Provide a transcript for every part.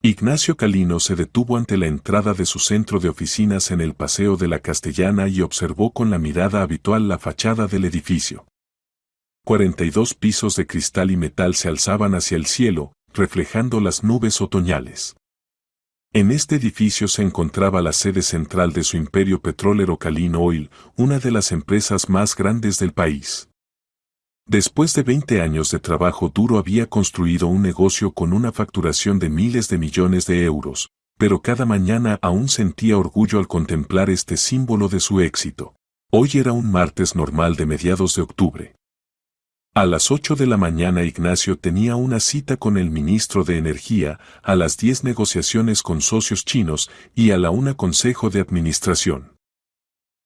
Ignacio Calino se detuvo ante la entrada de su centro de oficinas en el Paseo de la Castellana y observó con la mirada habitual la fachada del edificio. 42 pisos de cristal y metal se alzaban hacia el cielo, reflejando las nubes otoñales. En este edificio se encontraba la sede central de su imperio petrolero Calino Oil, una de las empresas más grandes del país. Después de 20 años de trabajo duro había construido un negocio con una facturación de miles de millones de euros, pero cada mañana aún sentía orgullo al contemplar este símbolo de su éxito. Hoy era un martes normal de mediados de octubre. A las 8 de la mañana Ignacio tenía una cita con el ministro de Energía, a las 10 negociaciones con socios chinos y a la 1 consejo de administración.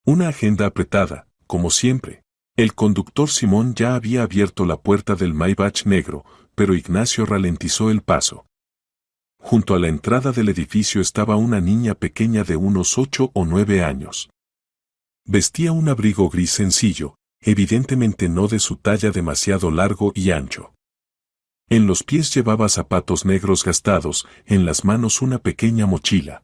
Una agenda apretada, como siempre. El conductor Simón ya había abierto la puerta del Maybach negro, pero Ignacio ralentizó el paso. Junto a la entrada del edificio estaba una niña pequeña de unos 8 o 9 años. Vestía un abrigo gris sencillo, evidentemente no de su talla demasiado largo y ancho. En los pies llevaba zapatos negros gastados, en las manos una pequeña mochila.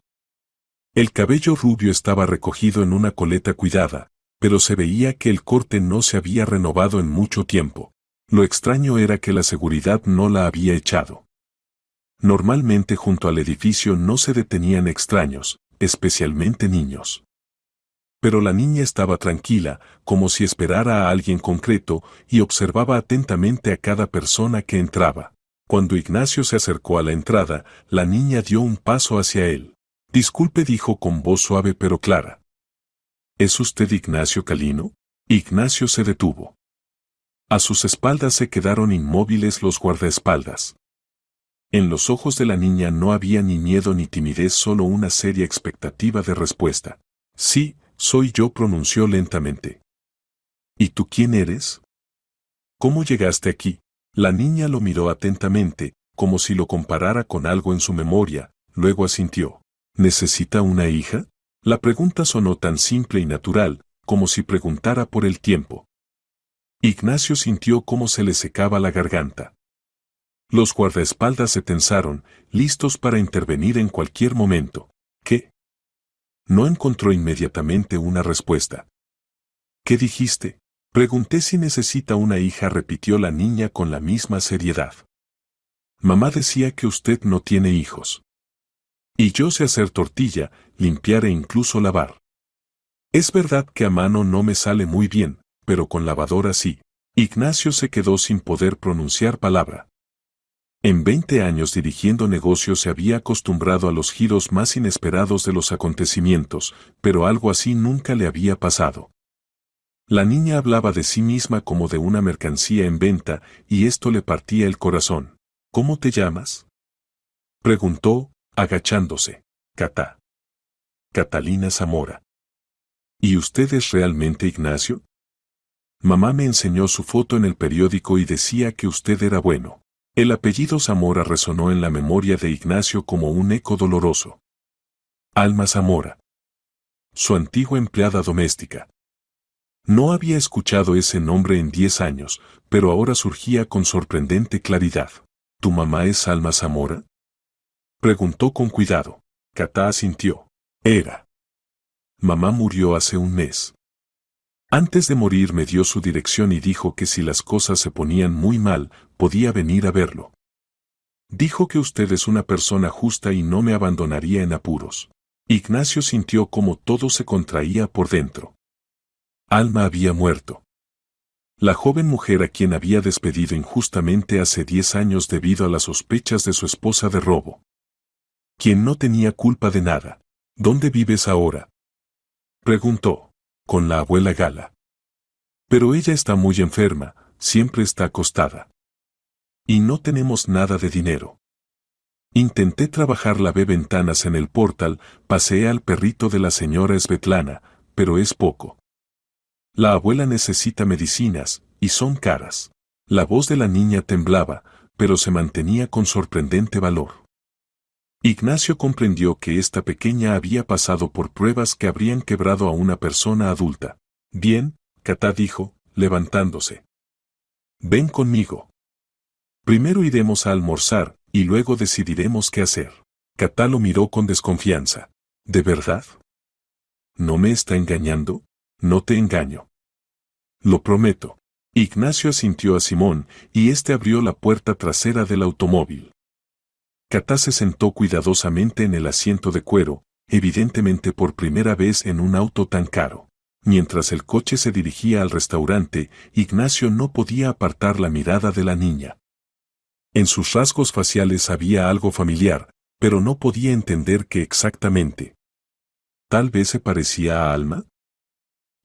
El cabello rubio estaba recogido en una coleta cuidada, pero se veía que el corte no se había renovado en mucho tiempo. Lo extraño era que la seguridad no la había echado. Normalmente junto al edificio no se detenían extraños, especialmente niños. Pero la niña estaba tranquila, como si esperara a alguien concreto, y observaba atentamente a cada persona que entraba. Cuando Ignacio se acercó a la entrada, la niña dio un paso hacia él. «Disculpe», dijo con voz suave pero clara. «¿Es usted Ignacio Calino?» Ignacio se detuvo. A sus espaldas se quedaron inmóviles los guardaespaldas. En los ojos de la niña no había ni miedo ni timidez, solo una seria expectativa de respuesta. «Sí, soy yo», pronunció lentamente. «¿Y tú quién eres? ¿Cómo llegaste aquí?» La niña lo miró atentamente, como si lo comparara con algo en su memoria, luego asintió. «¿Necesita una hija?» La pregunta sonó tan simple y natural, como si preguntara por el tiempo. Ignacio sintió cómo se le secaba la garganta. Los guardaespaldas se tensaron, listos para intervenir en cualquier momento. ¿Qué? No encontró inmediatamente una respuesta. «¿Qué dijiste?» «Pregunté si necesita una hija», repitió la niña con la misma seriedad. «Mamá decía que usted no tiene hijos. Y yo sé hacer tortilla, limpiar e incluso lavar. Es verdad que a mano no me sale muy bien, pero con lavadora sí». Ignacio se quedó sin poder pronunciar palabra. En 20 años dirigiendo negocios se había acostumbrado a los giros más inesperados de los acontecimientos, pero algo así nunca le había pasado. La niña hablaba de sí misma como de una mercancía en venta, y esto le partía el corazón. «¿Cómo te llamas?», preguntó, agachándose. «Catalina Zamora». «¿Y usted es realmente Ignacio?» «Mamá me enseñó su foto en el periódico y decía que usted era bueno». El apellido Zamora resonó en la memoria de Ignacio como un eco doloroso. Alma Zamora. Su antigua empleada doméstica. No había escuchado ese nombre en 10 años, pero ahora surgía con sorprendente claridad. «¿Tu mamá es Alma Zamora?», preguntó con cuidado. Catá asintió. «Era. Mamá murió hace un mes. Antes de morir me dio su dirección y dijo que si las cosas se ponían muy mal, podía venir a verlo. Dijo que usted es una persona justa y no me abandonaría en apuros». Ignacio sintió como todo se contraía por dentro. Alma había muerto. La joven mujer a quien había despedido injustamente hace 10 años debido a las sospechas de su esposa de robo. Quien no tenía culpa de nada. «¿Dónde vives ahora?», preguntó. «Con la abuela Gala. Pero ella está muy enferma, siempre está acostada. Y no tenemos nada de dinero. Intenté trabajar, lavé ventanas en el portal, paseé al perrito de la señora Svetlana, pero es poco. La abuela necesita medicinas, y son caras». La voz de la niña temblaba, pero se mantenía con sorprendente valor. Ignacio comprendió que esta pequeña había pasado por pruebas que habrían quebrado a una persona adulta. «Bien», Catá dijo, levantándose. «Ven conmigo. Primero iremos a almorzar, y luego decidiremos qué hacer». Katá lo miró con desconfianza. ¿De verdad? ¿No me está engañando? No te engaño. Lo prometo. Ignacio asintió a Simón, y éste abrió la puerta trasera del automóvil. Katá se sentó cuidadosamente en el asiento de cuero, evidentemente por primera vez en un auto tan caro. Mientras el coche se dirigía al restaurante, Ignacio no podía apartar la mirada de la niña. En sus rasgos faciales había algo familiar, pero no podía entender qué exactamente. ¿Tal vez se parecía a Alma?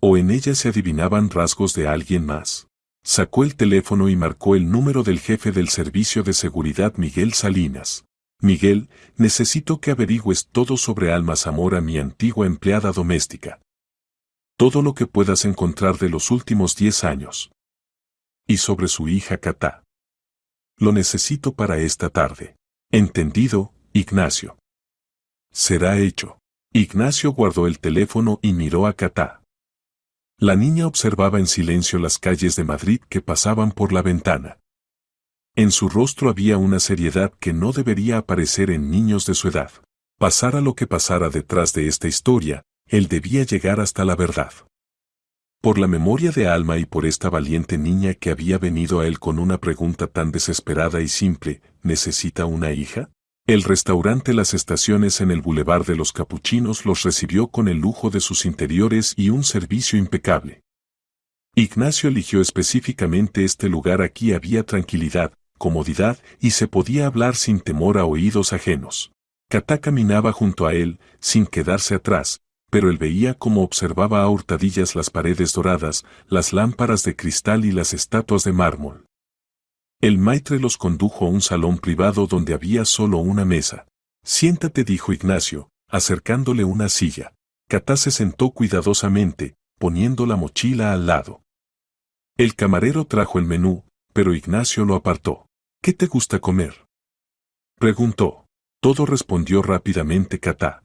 ¿O en ella se adivinaban rasgos de alguien más? Sacó el teléfono y marcó el número del jefe del Servicio de Seguridad, Miguel Salinas. Miguel, necesito que averigües todo sobre Alma Zamora, mi antigua empleada doméstica. Todo lo que puedas encontrar de los últimos 10 años. Y sobre su hija Katá. Lo necesito para esta tarde. Entendido, Ignacio. Será hecho. Ignacio guardó el teléfono y miró a Katá. La niña observaba en silencio las calles de Madrid que pasaban por la ventana. En su rostro había una seriedad que no debería aparecer en niños de su edad. Pasara lo que pasara detrás de esta historia, él debía llegar hasta la verdad. Por la memoria de Alma y por esta valiente niña que había venido a él con una pregunta tan desesperada y simple, ¿necesita una hija? El restaurante Las Estaciones en el Boulevard de los Capuchinos los recibió con el lujo de sus interiores y un servicio impecable. Ignacio eligió específicamente este lugar. Aquí había tranquilidad, comodidad y se podía hablar sin temor a oídos ajenos. Katá caminaba junto a él, sin quedarse atrás, pero él veía cómo observaba a hurtadillas las paredes doradas, las lámparas de cristal y las estatuas de mármol. El maitre los condujo a un salón privado donde había solo una mesa. Siéntate, dijo Ignacio, acercándole una silla. Katá se sentó cuidadosamente, poniendo la mochila al lado. El camarero trajo el menú, pero Ignacio lo apartó. ¿Qué te gusta comer?, preguntó. Todo, respondió rápidamente Katá.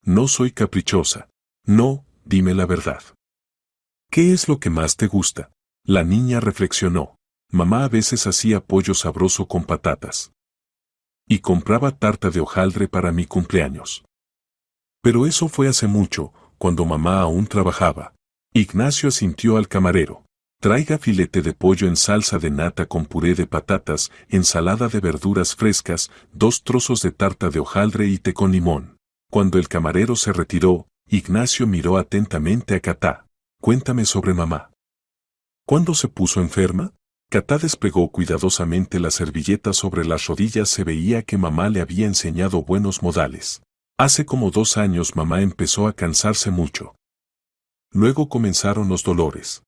No soy caprichosa. No, dime la verdad. ¿Qué es lo que más te gusta? La niña reflexionó. Mamá a veces hacía pollo sabroso con patatas. Y compraba tarta de hojaldre para mi cumpleaños. Pero eso fue hace mucho, cuando mamá aún trabajaba. Ignacio asintió al camarero. Traiga filete de pollo en salsa de nata con puré de patatas, ensalada de verduras frescas, 2 trozos de tarta de hojaldre y té con limón. Cuando el camarero se retiró, Ignacio miró atentamente a Katá. Cuéntame sobre mamá. ¿Cuándo se puso enferma? Katá despegó cuidadosamente la servilleta sobre las rodillas. Se veía que mamá le había enseñado buenos modales. Hace como 2 años mamá empezó a cansarse mucho. Luego comenzaron los dolores.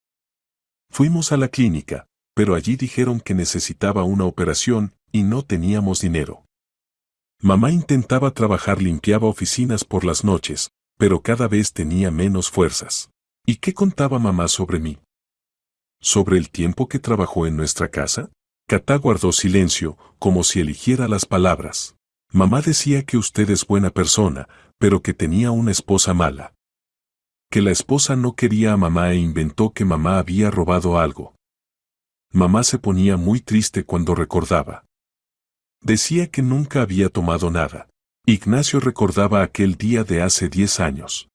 Fuimos a la clínica, pero allí dijeron que necesitaba una operación y no teníamos dinero. Mamá intentaba trabajar, limpiaba oficinas por las noches, pero cada vez tenía menos fuerzas. ¿Y qué contaba mamá sobre mí? ¿Sobre el tiempo que trabajó en nuestra casa? Katá guardó silencio, como si eligiera las palabras. Mamá decía que usted es buena persona, pero que tenía una esposa mala. Que la esposa no quería a mamá e inventó que mamá había robado algo. Mamá se ponía muy triste cuando recordaba. Decía que nunca había tomado nada. Ignacio recordaba aquel día de hace 10 años.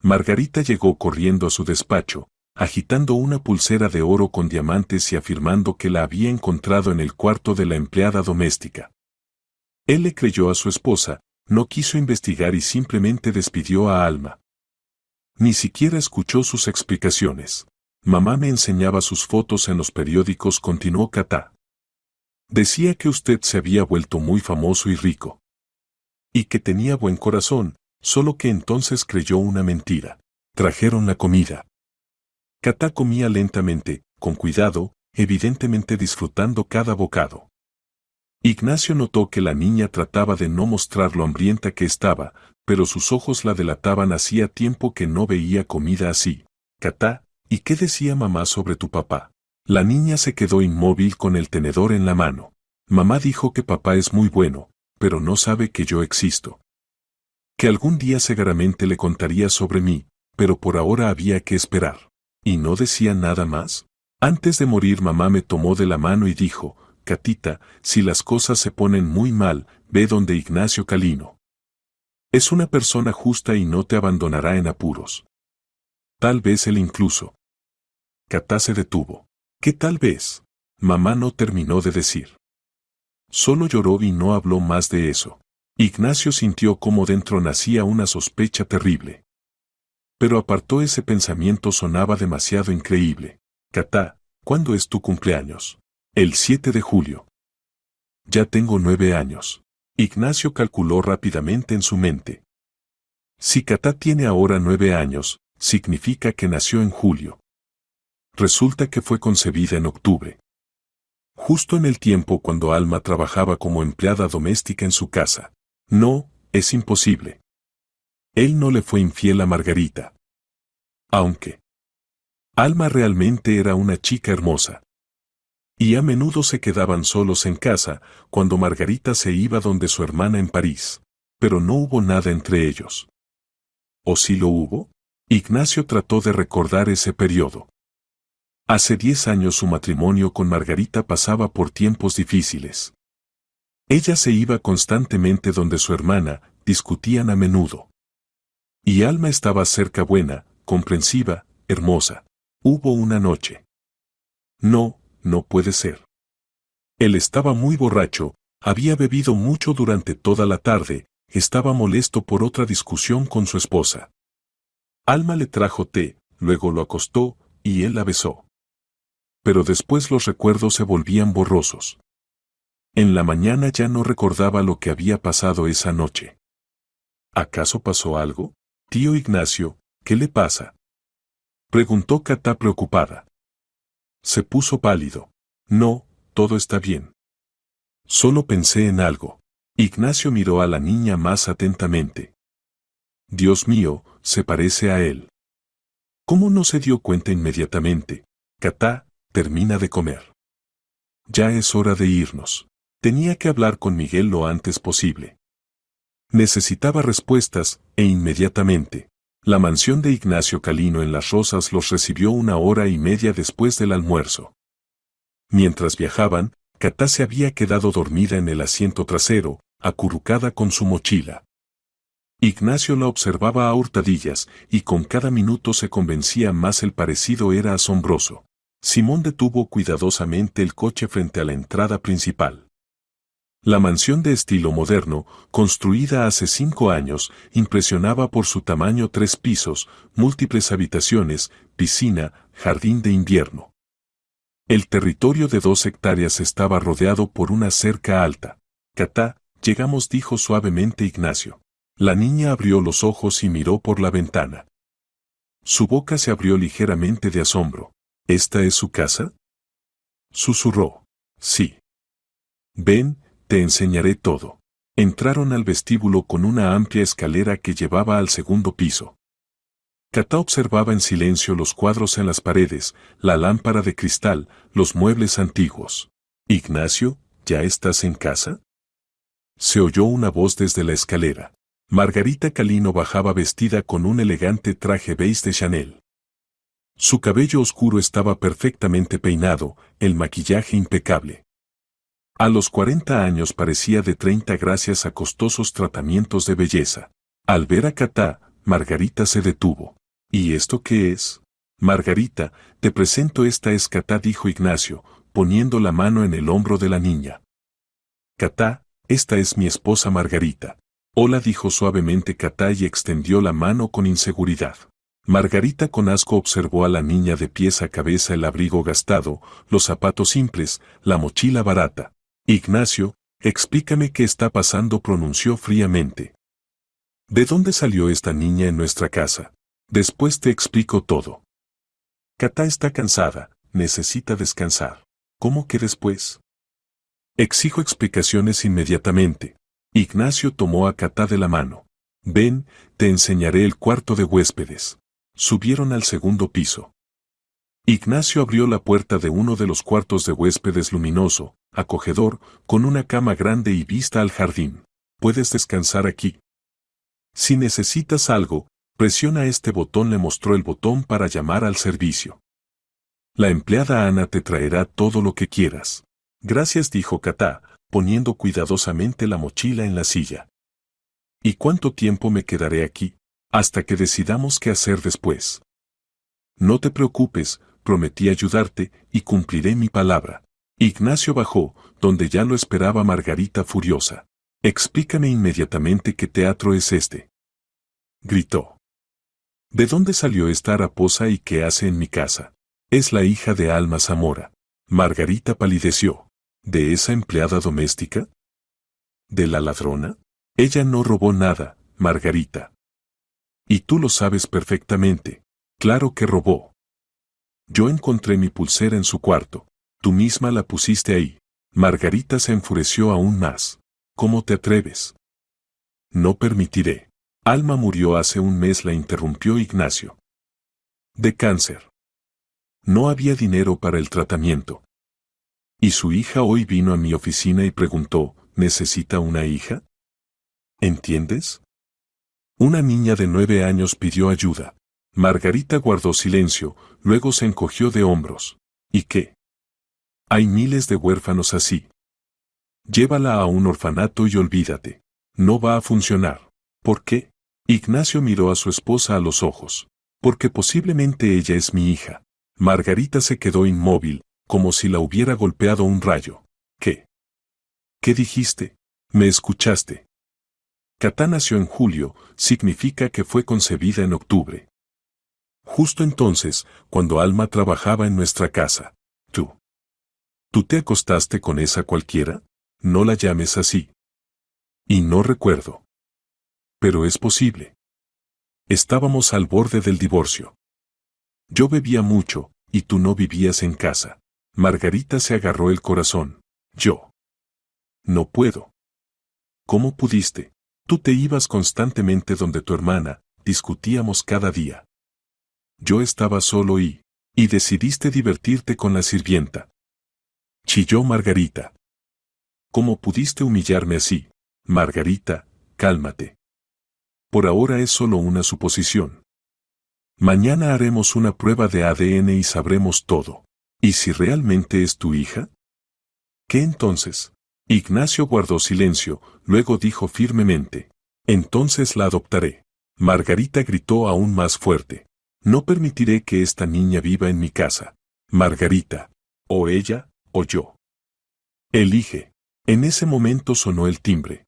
Margarita llegó corriendo a su despacho, agitando una pulsera de oro con diamantes y afirmando que la había encontrado en el cuarto de la empleada doméstica. Él le creyó a su esposa, no quiso investigar y simplemente despidió a Alma. Ni siquiera escuchó sus explicaciones. Mamá me enseñaba sus fotos en los periódicos, continuó Katá. Decía que usted se había vuelto muy famoso y rico. Y que tenía buen corazón, solo que entonces creyó una mentira. Trajeron la comida. Katá comía lentamente, con cuidado, evidentemente disfrutando cada bocado. Ignacio notó que la niña trataba de no mostrar lo hambrienta que estaba, pero sus ojos la delataban. Hacía tiempo que no veía comida así. Katá, ¿y qué decía mamá sobre tu papá? La niña se quedó inmóvil con el tenedor en la mano. Mamá dijo que papá es muy bueno, pero no sabe que yo existo. Que algún día seguramente le contaría sobre mí, pero por ahora había que esperar. ¿Y no decía nada más? Antes de morir mamá me tomó de la mano y dijo, Katita, si las cosas se ponen muy mal, ve donde Ignacio Calino. Es una persona justa y no te abandonará en apuros. Tal vez él incluso. Catá se detuvo. ¿Qué tal vez? Mamá no terminó de decir. Solo lloró y no habló más de eso. Ignacio sintió cómo dentro nacía una sospecha terrible. Pero apartó ese pensamiento, sonaba demasiado increíble. Catá, ¿cuándo es tu cumpleaños? El 7 de julio. Ya tengo 9 años. Ignacio calculó rápidamente en su mente. Si Catá tiene ahora 9 años, significa que nació en julio. Resulta que fue concebida en octubre. Justo en el tiempo cuando Alma trabajaba como empleada doméstica en su casa. No, es imposible. Él no le fue infiel a Margarita. Aunque Alma realmente era una chica hermosa. Y a menudo se quedaban solos en casa, cuando Margarita se iba donde su hermana en París. Pero no hubo nada entre ellos. ¿O sí lo hubo? Ignacio trató de recordar ese periodo. Hace 10 años su matrimonio con Margarita pasaba por tiempos difíciles. Ella se iba constantemente donde su hermana, discutían a menudo. Y Alma estaba cerca, buena, comprensiva, hermosa. Hubo una noche. No, no puede ser. Él estaba muy borracho, había bebido mucho durante toda la tarde, estaba molesto por otra discusión con su esposa. Alma le trajo té, luego lo acostó, y él la besó. Pero después los recuerdos se volvían borrosos. En la mañana ya no recordaba lo que había pasado esa noche. ¿Acaso pasó algo? Tío Ignacio, ¿qué le pasa? Preguntó Catá preocupada. Se puso pálido. No, todo está bien. Solo pensé en algo. Ignacio miró a la niña más atentamente. Dios mío, se parece a él. ¿Cómo no se dio cuenta inmediatamente? Catá, termina de comer. Ya es hora de irnos. Tenía que hablar con Miguel lo antes posible. Necesitaba respuestas, e inmediatamente. La mansión de Ignacio Calino en Las Rosas los recibió 1 hora y media después del almuerzo. Mientras viajaban, Catá se había quedado dormida en el asiento trasero, acurrucada con su mochila. Ignacio la observaba a hurtadillas, y con cada minuto se convencía más el parecido era asombroso. Simón detuvo cuidadosamente el coche frente a la entrada principal. La mansión de estilo moderno, construida hace 5 años, impresionaba por su tamaño: 3 pisos, múltiples habitaciones, piscina, jardín de invierno. El territorio de 2 hectáreas estaba rodeado por una cerca alta. Catá, llegamos, dijo suavemente Ignacio. La niña abrió los ojos y miró por la ventana. Su boca se abrió ligeramente de asombro. ¿Esta es su casa? Susurró. Sí. Ven, te enseñaré todo. Entraron al vestíbulo con una amplia escalera que llevaba al segundo piso. Catá observaba en silencio los cuadros en las paredes, la lámpara de cristal, los muebles antiguos. Ignacio, ¿ya estás en casa? Se oyó una voz desde la escalera. Margarita Calino bajaba vestida con un elegante traje beige de Chanel. Su cabello oscuro estaba perfectamente peinado, el maquillaje impecable. A los 40 años parecía de 30 gracias a costosos tratamientos de belleza. Al ver a Catá, Margarita se detuvo. ¿Y esto qué es? Margarita, te presento, esta es Catá, dijo Ignacio, poniendo la mano en el hombro de la niña. Catá, esta es mi esposa Margarita. Hola, dijo suavemente Catá y extendió la mano con inseguridad. Margarita con asco observó a la niña de pies a cabeza, el abrigo gastado, los zapatos simples, la mochila barata. Ignacio, explícame qué está pasando, pronunció fríamente. ¿De dónde salió esta niña en nuestra casa? Después te explico todo. Catá está cansada, necesita descansar. ¿Cómo que después? Exijo explicaciones inmediatamente. Ignacio tomó a Catá de la mano. Ven, te enseñaré el cuarto de huéspedes. Subieron al segundo piso. Ignacio abrió la puerta de uno de los cuartos de huéspedes, luminoso, acogedor, con una cama grande y vista al jardín. Puedes descansar aquí. Si necesitas algo, presiona este botón. Le mostró el botón para llamar al servicio. La empleada Ana te traerá todo lo que quieras. Gracias, dijo Catá, poniendo cuidadosamente la mochila en la silla. ¿Y cuánto tiempo me quedaré aquí? Hasta que decidamos qué hacer después. No te preocupes, prometí ayudarte y cumpliré mi palabra. Ignacio bajó, donde ya lo esperaba Margarita furiosa. Explícame inmediatamente qué teatro es este. Gritó. ¿De dónde salió esta haraposa y qué hace en mi casa? Es la hija de Alma Zamora. Margarita palideció. ¿De esa empleada doméstica? ¿De la ladrona? Ella no robó nada, Margarita. Y tú lo sabes perfectamente. Claro que robó. Yo encontré mi pulsera en su cuarto. Tú misma la pusiste ahí. Margarita se enfureció aún más. ¿Cómo te atreves? No permitiré. Alma murió hace un mes, la interrumpió Ignacio. De cáncer. No había dinero para el tratamiento. Y su hija hoy vino a mi oficina y preguntó, ¿necesita una hija? ¿Entiendes? Una niña de 9 años pidió ayuda. Margarita guardó silencio, luego se encogió de hombros. ¿Y qué? Hay miles de huérfanos así. Llévala a un orfanato y olvídate. No va a funcionar. ¿Por qué? Ignacio miró a su esposa a los ojos. Porque posiblemente ella es mi hija. Margarita se quedó inmóvil, como si la hubiera golpeado un rayo. ¿Qué? ¿Qué dijiste? ¿Me escuchaste? Catá nació en julio, significa que fue concebida en octubre. Justo entonces, cuando Alma trabajaba en nuestra casa. ¿Tú te acostaste con esa cualquiera? No la llames así. Y no recuerdo. Pero es posible. Estábamos al borde del divorcio. Yo bebía mucho, y tú no vivías en casa. Margarita se agarró el corazón. Yo. No puedo. ¿Cómo pudiste? Tú te ibas constantemente donde tu hermana, discutíamos cada día. Yo estaba solo y decidiste divertirte con la sirvienta. Chilló Margarita. ¿Cómo pudiste humillarme así? Margarita, cálmate. Por ahora es solo una suposición. Mañana haremos una prueba de ADN y sabremos todo. ¿Y si realmente es tu hija? ¿Qué entonces? Ignacio guardó silencio, luego dijo firmemente. Entonces la adoptaré. Margarita gritó aún más fuerte. No permitiré que esta niña viva en mi casa. Margarita. O ella, o yo. Elige. En ese momento sonó el timbre.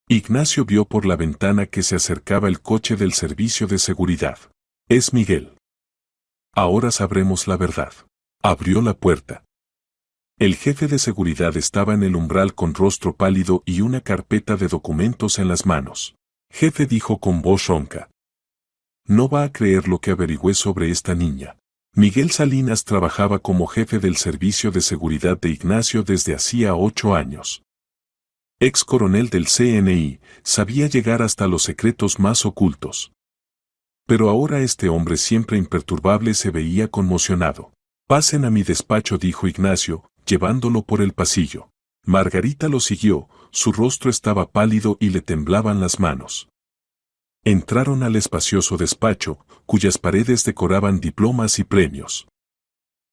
Ignacio vio por la ventana que se acercaba el coche del servicio de seguridad. Es Miguel. Ahora sabremos la verdad. Abrió la puerta. El jefe de seguridad estaba en el umbral con rostro pálido y una carpeta de documentos en las manos. Jefe, dijo con voz ronca. No va a creer lo que averigüé sobre esta niña. Miguel Salinas trabajaba como jefe del servicio de seguridad de Ignacio desde hacía 8 años. Ex coronel del CNI, sabía llegar hasta los secretos más ocultos. Pero ahora este hombre siempre imperturbable se veía conmocionado. Pasen a mi despacho, dijo Ignacio, llevándolo por el pasillo. Margarita lo siguió, su rostro estaba pálido y le temblaban las manos. Entraron al espacioso despacho, cuyas paredes decoraban diplomas y premios.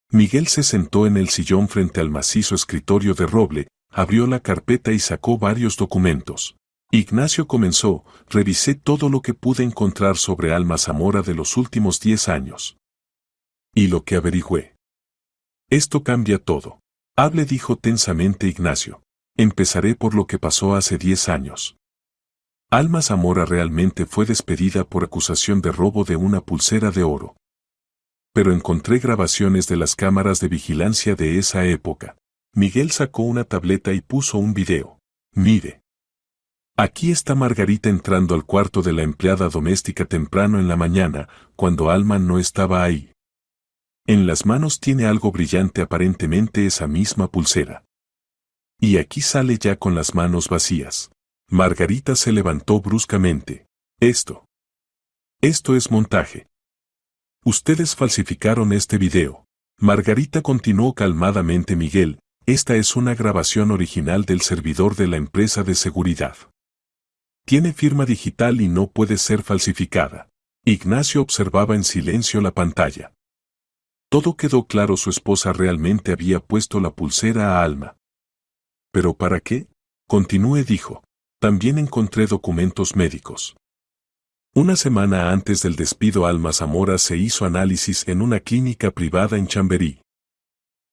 Miguel se sentó en el sillón frente al macizo escritorio de roble, abrió la carpeta y sacó varios documentos. Ignacio comenzó, revisé todo lo que pude encontrar sobre Alma Zamora de los últimos 10 años. ¿Y lo que averigüé? Esto cambia todo. Hable, dijo tensamente Ignacio. Empezaré por lo que pasó hace 10 años. Alma Zamora realmente fue despedida por acusación de robo de una pulsera de oro. Pero encontré grabaciones de las cámaras de vigilancia de esa época. Miguel sacó una tableta y puso un video. Mire. Aquí está Margarita entrando al cuarto de la empleada doméstica temprano en la mañana, cuando Alma no estaba ahí. En las manos tiene algo brillante, aparentemente esa misma pulsera. Y aquí sale ya con las manos vacías. Margarita se levantó bruscamente. Esto es montaje. Ustedes falsificaron este video. Margarita continuó calmadamente. Miguel, esta es una grabación original del servidor de la empresa de seguridad. Tiene firma digital y no puede ser falsificada. Ignacio observaba en silencio la pantalla. Todo quedó claro, su esposa realmente había puesto la pulsera a Alma. ¿Pero para qué? Continúe, dijo. También encontré documentos médicos. Una semana antes del despido, Alma Zamora se hizo análisis en una clínica privada en Chamberí.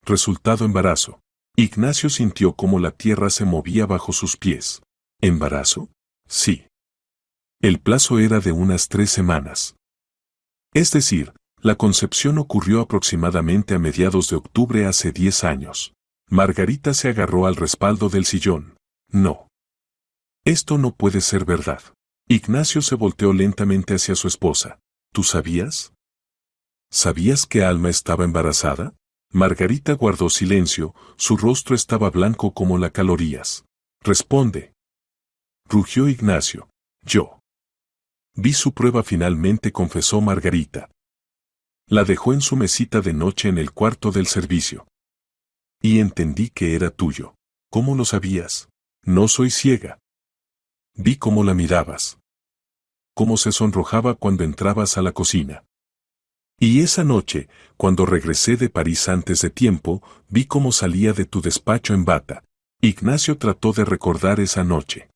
Resultado: embarazo. Ignacio sintió como la tierra se movía bajo sus pies. ¿Embarazo? Sí. El plazo era de unas 3 semanas. Es decir, la concepción ocurrió aproximadamente a mediados de octubre hace 10 años. Margarita se agarró al respaldo del sillón. No. Esto no puede ser verdad. Ignacio se volteó lentamente hacia su esposa. ¿Tú sabías? ¿Sabías que Alma estaba embarazada? Margarita guardó silencio, su rostro estaba blanco como las calorías. Responde. Rugió Ignacio. Yo. Vi su prueba, finalmente confesó Margarita. La dejó en su mesita de noche en el cuarto del servicio. Y entendí que era tuyo. ¿Cómo lo sabías? No soy ciega. Vi cómo la mirabas. Cómo se sonrojaba cuando entrabas a la cocina. Y esa noche, cuando regresé de París antes de tiempo, vi cómo salía de tu despacho en bata. Ignacio trató de recordar esa noche.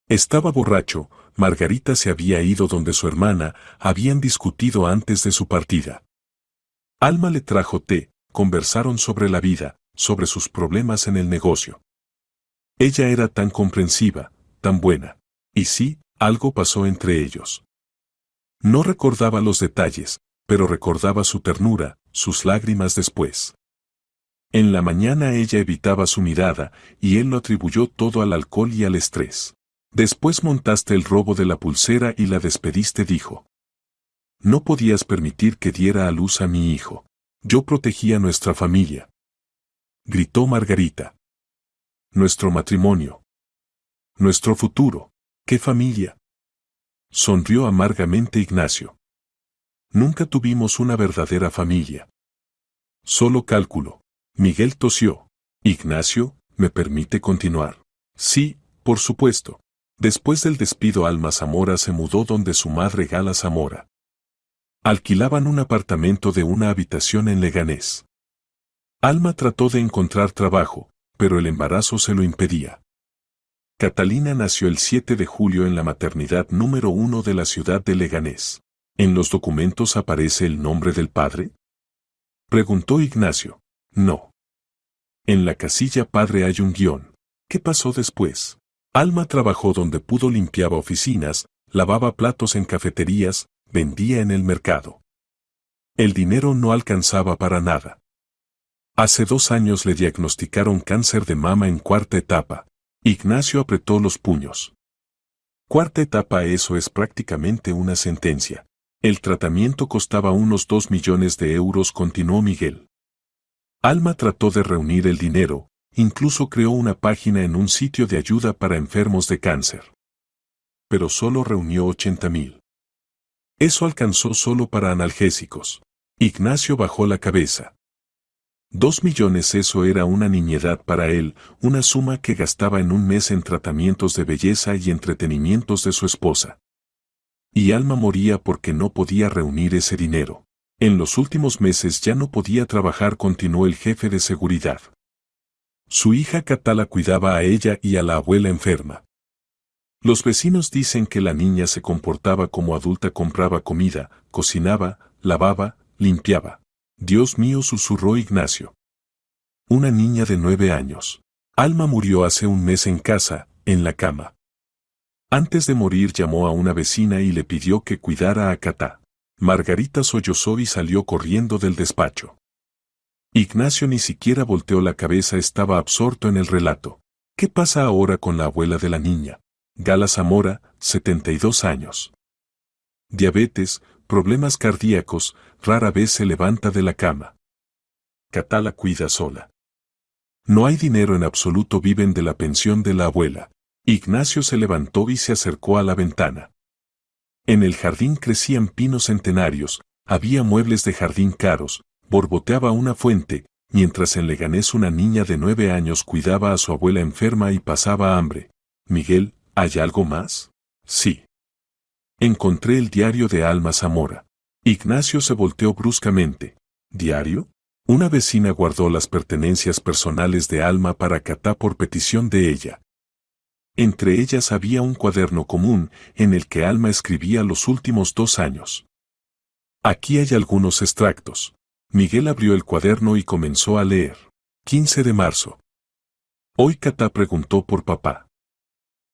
Estaba borracho, Margarita se había ido donde su hermana, habían discutido antes de su partida. Alma le trajo té, conversaron sobre la vida, sobre sus problemas en el negocio. Ella era tan comprensiva, tan buena. Y sí, algo pasó entre ellos. No recordaba los detalles, pero recordaba su ternura, sus lágrimas después. En la mañana ella evitaba su mirada, y él lo atribuyó todo al alcohol y al estrés. Después montaste el robo de la pulsera y la despediste, dijo. No podías permitir que diera a luz a mi hijo. Yo protegía nuestra familia. Gritó Margarita. Nuestro matrimonio. Nuestro futuro. ¿Qué familia? Sonrió amargamente Ignacio. Nunca tuvimos una verdadera familia. Solo cálculo. Miguel tosió. Ignacio, ¿me permite continuar? Sí, por supuesto. Después del despido, Alma Zamora se mudó donde su madre, Gala Zamora. Alquilaban un apartamento de una habitación en Leganés. Alma trató de encontrar trabajo, pero el embarazo se lo impedía. Catalina nació el 7 de julio en la maternidad número 1 de la ciudad de Leganés. ¿En los documentos aparece el nombre del padre? Preguntó Ignacio. No. En la casilla padre hay un guión. ¿Qué pasó después? Alma trabajó donde pudo, limpiaba oficinas, lavaba platos en cafeterías, vendía en el mercado. El dinero no alcanzaba para nada. Hace 2 años le diagnosticaron cáncer de mama en 4ª etapa. Ignacio apretó los puños. 4ª etapa, eso es prácticamente una sentencia. El tratamiento costaba unos 2 millones de euros, continuó Miguel. Alma trató de reunir el dinero, incluso creó una página en un sitio de ayuda para enfermos de cáncer. Pero solo reunió 80.000. Eso alcanzó solo para analgésicos. Ignacio bajó la cabeza. 2 millones, eso era una niñedad para él, una suma que gastaba en un mes en tratamientos de belleza y entretenimientos de su esposa. Y Alma moría porque no podía reunir ese dinero. En los últimos meses ya no podía trabajar, continuó el jefe de seguridad. Su hija Catala cuidaba a ella y a la abuela enferma. Los vecinos dicen que la niña se comportaba como adulta, compraba comida, cocinaba, lavaba, limpiaba. Dios mío, susurró Ignacio. Una niña de 9 años. Alma murió hace un mes en casa, en la cama. Antes de morir llamó a una vecina y le pidió que cuidara a Catá. Margarita sollozó y salió corriendo del despacho. Ignacio ni siquiera volteó la cabeza, estaba absorto en el relato. ¿Qué pasa ahora con la abuela de la niña? Gala Zamora, 72 años. Diabetes, problemas cardíacos, rara vez se levanta de la cama. Catá la cuida sola. No hay dinero en absoluto, viven de la pensión de la abuela. Ignacio se levantó y se acercó a la ventana. En el jardín crecían pinos centenarios, había muebles de jardín caros, borboteaba una fuente, mientras en Leganés una niña de 9 años cuidaba a su abuela enferma y pasaba hambre. Miguel, ¿hay algo más? Sí. Encontré el diario de Alma Zamora. Ignacio se volteó bruscamente. ¿Diario? Una vecina guardó las pertenencias personales de Alma para Catá por petición de ella. Entre ellas había un cuaderno común en el que Alma escribía los últimos 2 años. Aquí hay algunos extractos. Miguel abrió el cuaderno y comenzó a leer. 15 de marzo. Hoy Catá preguntó por papá.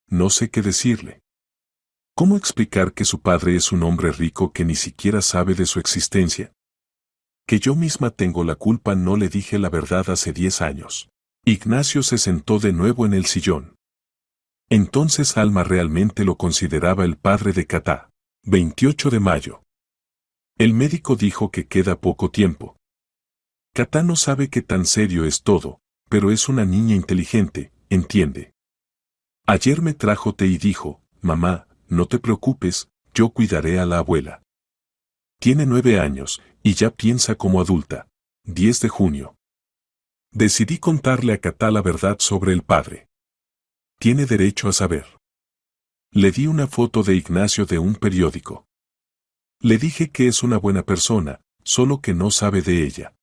No sé qué decirle. ¿Cómo explicar que su padre es un hombre rico que ni siquiera sabe de su existencia? Que yo misma tengo la culpa, no le dije la verdad hace 10 años. Ignacio se sentó de nuevo en el sillón. Entonces Alma realmente lo consideraba el padre de Catá. 28 de mayo. El médico dijo que queda poco tiempo. Catá no sabe qué tan serio es todo, pero es una niña inteligente, entiende. Ayer me trajo té y dijo, mamá, no te preocupes, yo cuidaré a la abuela. Tiene 9 años, y ya piensa como adulta. 10 de junio. Decidí contarle a Catá la verdad sobre el padre. Tiene derecho a saber. Le di una foto de Ignacio de un periódico. Le dije que es una buena persona, solo que no sabe de ella.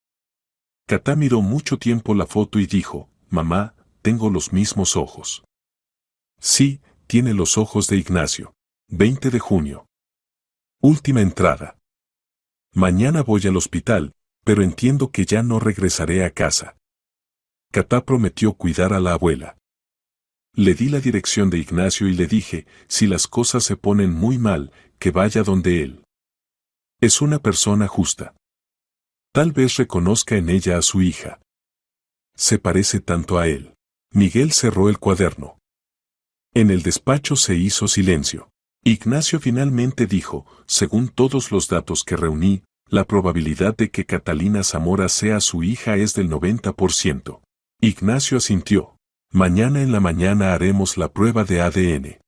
Catá miró mucho tiempo la foto y dijo, mamá, tengo los mismos ojos. Sí, tiene los ojos de Ignacio. 20 de junio. Última entrada. Mañana voy al hospital, pero entiendo que ya no regresaré a casa. Catá prometió cuidar a la abuela. Le di la dirección de Ignacio y le dije, si las cosas se ponen muy mal, que vaya donde él. Es una persona justa. Tal vez reconozca en ella a su hija. Se parece tanto a él. Miguel cerró el cuaderno. En el despacho se hizo silencio. Ignacio finalmente dijo, según todos los datos que reuní, la probabilidad de que Catalina Zamora sea su hija es del 90%. Ignacio asintió. Mañana en la mañana haremos la prueba de ADN.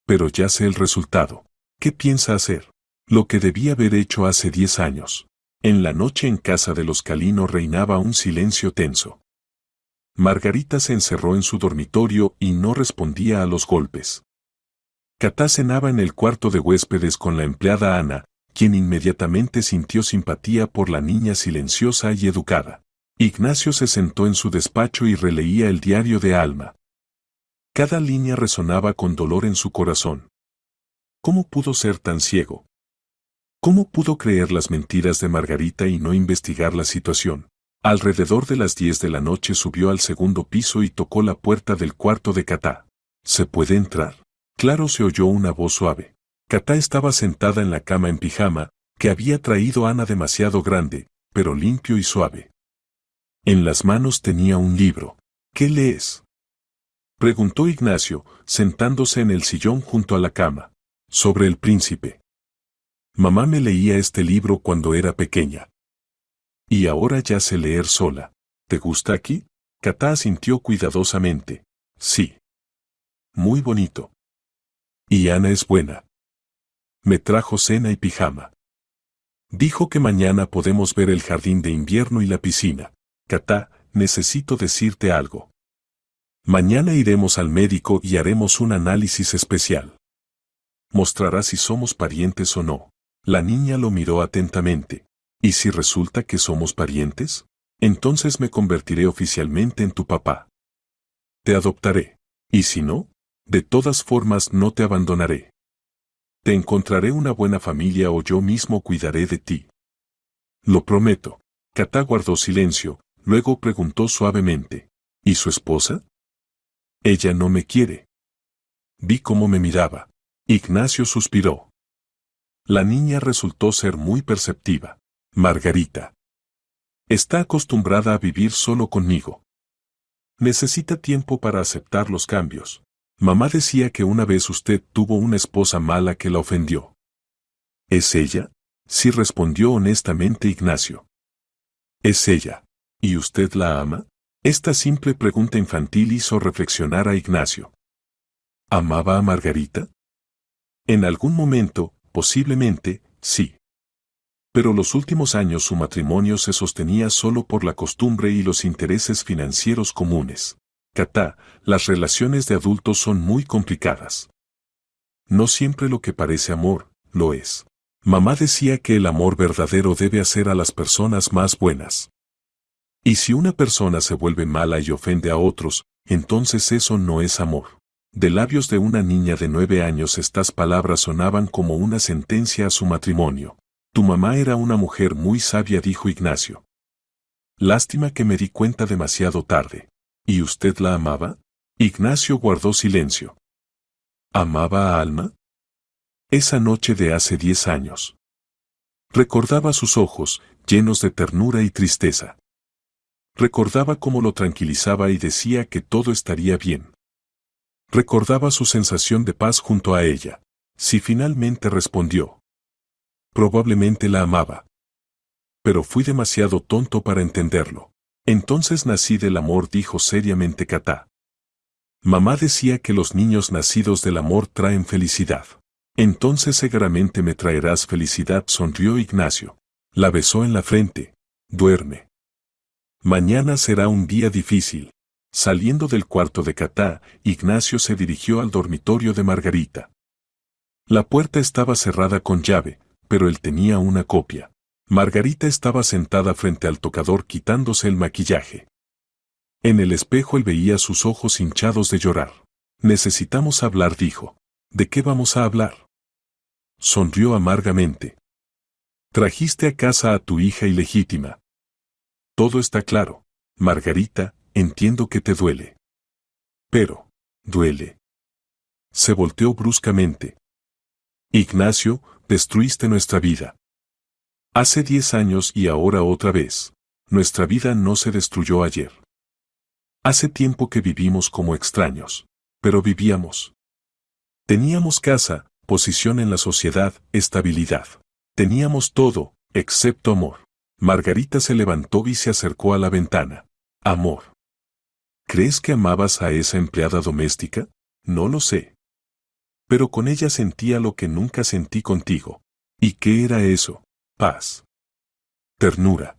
Pero ya sé el resultado. ¿Qué piensa hacer? Lo que debía haber hecho hace 10 años. En la noche en casa de los Calino reinaba un silencio tenso. Margarita se encerró en su dormitorio y no respondía a los golpes. Catá cenaba en el cuarto de huéspedes con la empleada Ana, quien inmediatamente sintió simpatía por la niña silenciosa y educada. Ignacio se sentó en su despacho y releía el diario de Alma. Cada línea resonaba con dolor en su corazón. ¿Cómo pudo ser tan ciego? ¿Cómo pudo creer las mentiras de Margarita y no investigar la situación? Alrededor de las 10 de la noche subió al segundo piso y tocó la puerta del cuarto de Catá. ¿Se puede entrar? Claro, se oyó una voz suave. Catá estaba sentada en la cama en pijama, que había traído Ana demasiado grande, pero limpio y suave. En las manos tenía un libro. ¿Qué lees? Preguntó Ignacio, sentándose en el sillón junto a la cama. Sobre el príncipe. Mamá me leía este libro cuando era pequeña. Y ahora ya sé leer sola. ¿Te gusta aquí? Catá asintió cuidadosamente. Sí. Muy bonito. Y Ana es buena. Me trajo cena y pijama. Dijo que mañana podemos ver el jardín de invierno y la piscina. Catá, necesito decirte algo. Mañana iremos al médico y haremos un análisis especial. Mostrará si somos parientes o no. La niña lo miró atentamente. ¿Y si resulta que somos parientes? Entonces me convertiré oficialmente en tu papá. Te adoptaré. ¿Y si no? De todas formas no te abandonaré. Te encontraré una buena familia o yo mismo cuidaré de ti. Lo prometo. Catá guardó silencio, luego preguntó suavemente. ¿Y su esposa? Ella no me quiere. Vi cómo me miraba. Ignacio suspiró. La niña resultó ser muy perceptiva. Margarita. Está acostumbrada a vivir solo conmigo. Necesita tiempo para aceptar los cambios. Mamá decía que una vez usted tuvo una esposa mala que la ofendió. ¿Es ella? Sí, respondió honestamente Ignacio. Es ella. ¿Y usted la ama? Esta simple pregunta infantil hizo reflexionar a Ignacio. ¿Amaba a Margarita? En algún momento, posiblemente, sí. Pero los últimos años su matrimonio se sostenía solo por la costumbre y los intereses financieros comunes. Catá, las relaciones de adultos son muy complicadas. No siempre lo que parece amor, lo es. Mamá decía que el amor verdadero debe hacer a las personas más buenas. Y si una persona se vuelve mala y ofende a otros, entonces eso no es amor. De labios de una niña de 9 años estas palabras sonaban como una sentencia a su matrimonio. Tu mamá era una mujer muy sabia, dijo Ignacio. Lástima que me di cuenta demasiado tarde. ¿Y usted la amaba? Ignacio guardó silencio. ¿Amaba a Alma? Esa noche de hace 10 años. Recordaba sus ojos, llenos de ternura y tristeza. Recordaba cómo lo tranquilizaba y decía que todo estaría bien. Recordaba su sensación de paz junto a ella. Si finalmente respondió. Probablemente la amaba. Pero fui demasiado tonto para entenderlo. Entonces nací del amor, dijo seriamente Katá. Mamá decía que los niños nacidos del amor traen felicidad. Entonces seguramente me traerás felicidad, sonrió Ignacio. La besó en la frente. Duerme. Mañana será un día difícil. Saliendo del cuarto de Katá, Ignacio se dirigió al dormitorio de Margarita. La puerta estaba cerrada con llave, pero él tenía una copia. Margarita estaba sentada frente al tocador quitándose el maquillaje. En el espejo él veía sus ojos hinchados de llorar. Necesitamos hablar, dijo. ¿De qué vamos a hablar? Sonrió amargamente. Trajiste a casa a tu hija ilegítima. Todo está claro. Margarita, entiendo que te duele. Pero, duele. Se volteó bruscamente. Ignacio, destruiste nuestra vida. Hace 10 años y ahora otra vez. Nuestra vida no se destruyó ayer. Hace tiempo que vivimos como extraños. Pero vivíamos. Teníamos casa, posición en la sociedad, estabilidad. Teníamos todo, excepto amor. Margarita se levantó y se acercó a la ventana. Amor. ¿Crees que amabas a esa empleada doméstica? No lo sé. Pero con ella sentía lo que nunca sentí contigo. ¿Y qué era eso? Paz. Ternura.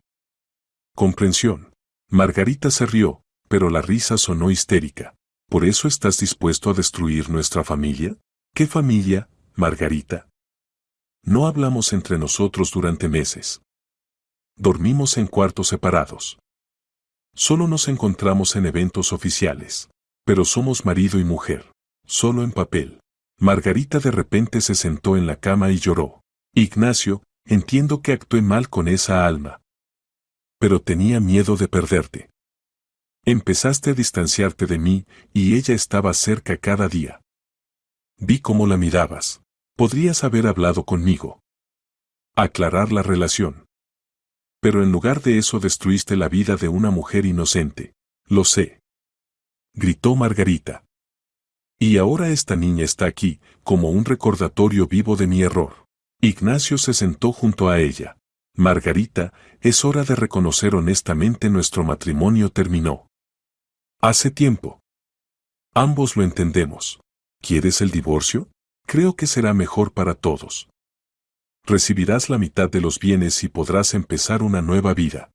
Comprensión. Margarita se rió, pero la risa sonó histérica. ¿Por eso estás dispuesto a destruir nuestra familia? ¿Qué familia, Margarita? No hablamos entre nosotros durante meses. Dormimos en cuartos separados. Solo nos encontramos en eventos oficiales. Pero somos marido y mujer. Solo en papel. Margarita de repente se sentó en la cama y lloró. Ignacio, entiendo que actué mal con esa Alma. Pero tenía miedo de perderte. Empezaste a distanciarte de mí, y ella estaba cerca cada día. Vi cómo la mirabas. Podrías haber hablado conmigo. Aclarar la relación. Pero en lugar de eso destruiste la vida de una mujer inocente. Lo sé. Gritó Margarita. Y ahora esta niña está aquí, como un recordatorio vivo de mi error. Ignacio se sentó junto a ella. Margarita, es hora de reconocer honestamente nuestro matrimonio terminó. Hace tiempo. Ambos lo entendemos. ¿Quieres el divorcio? Creo que será mejor para todos. Recibirás la mitad de los bienes y podrás empezar una nueva vida.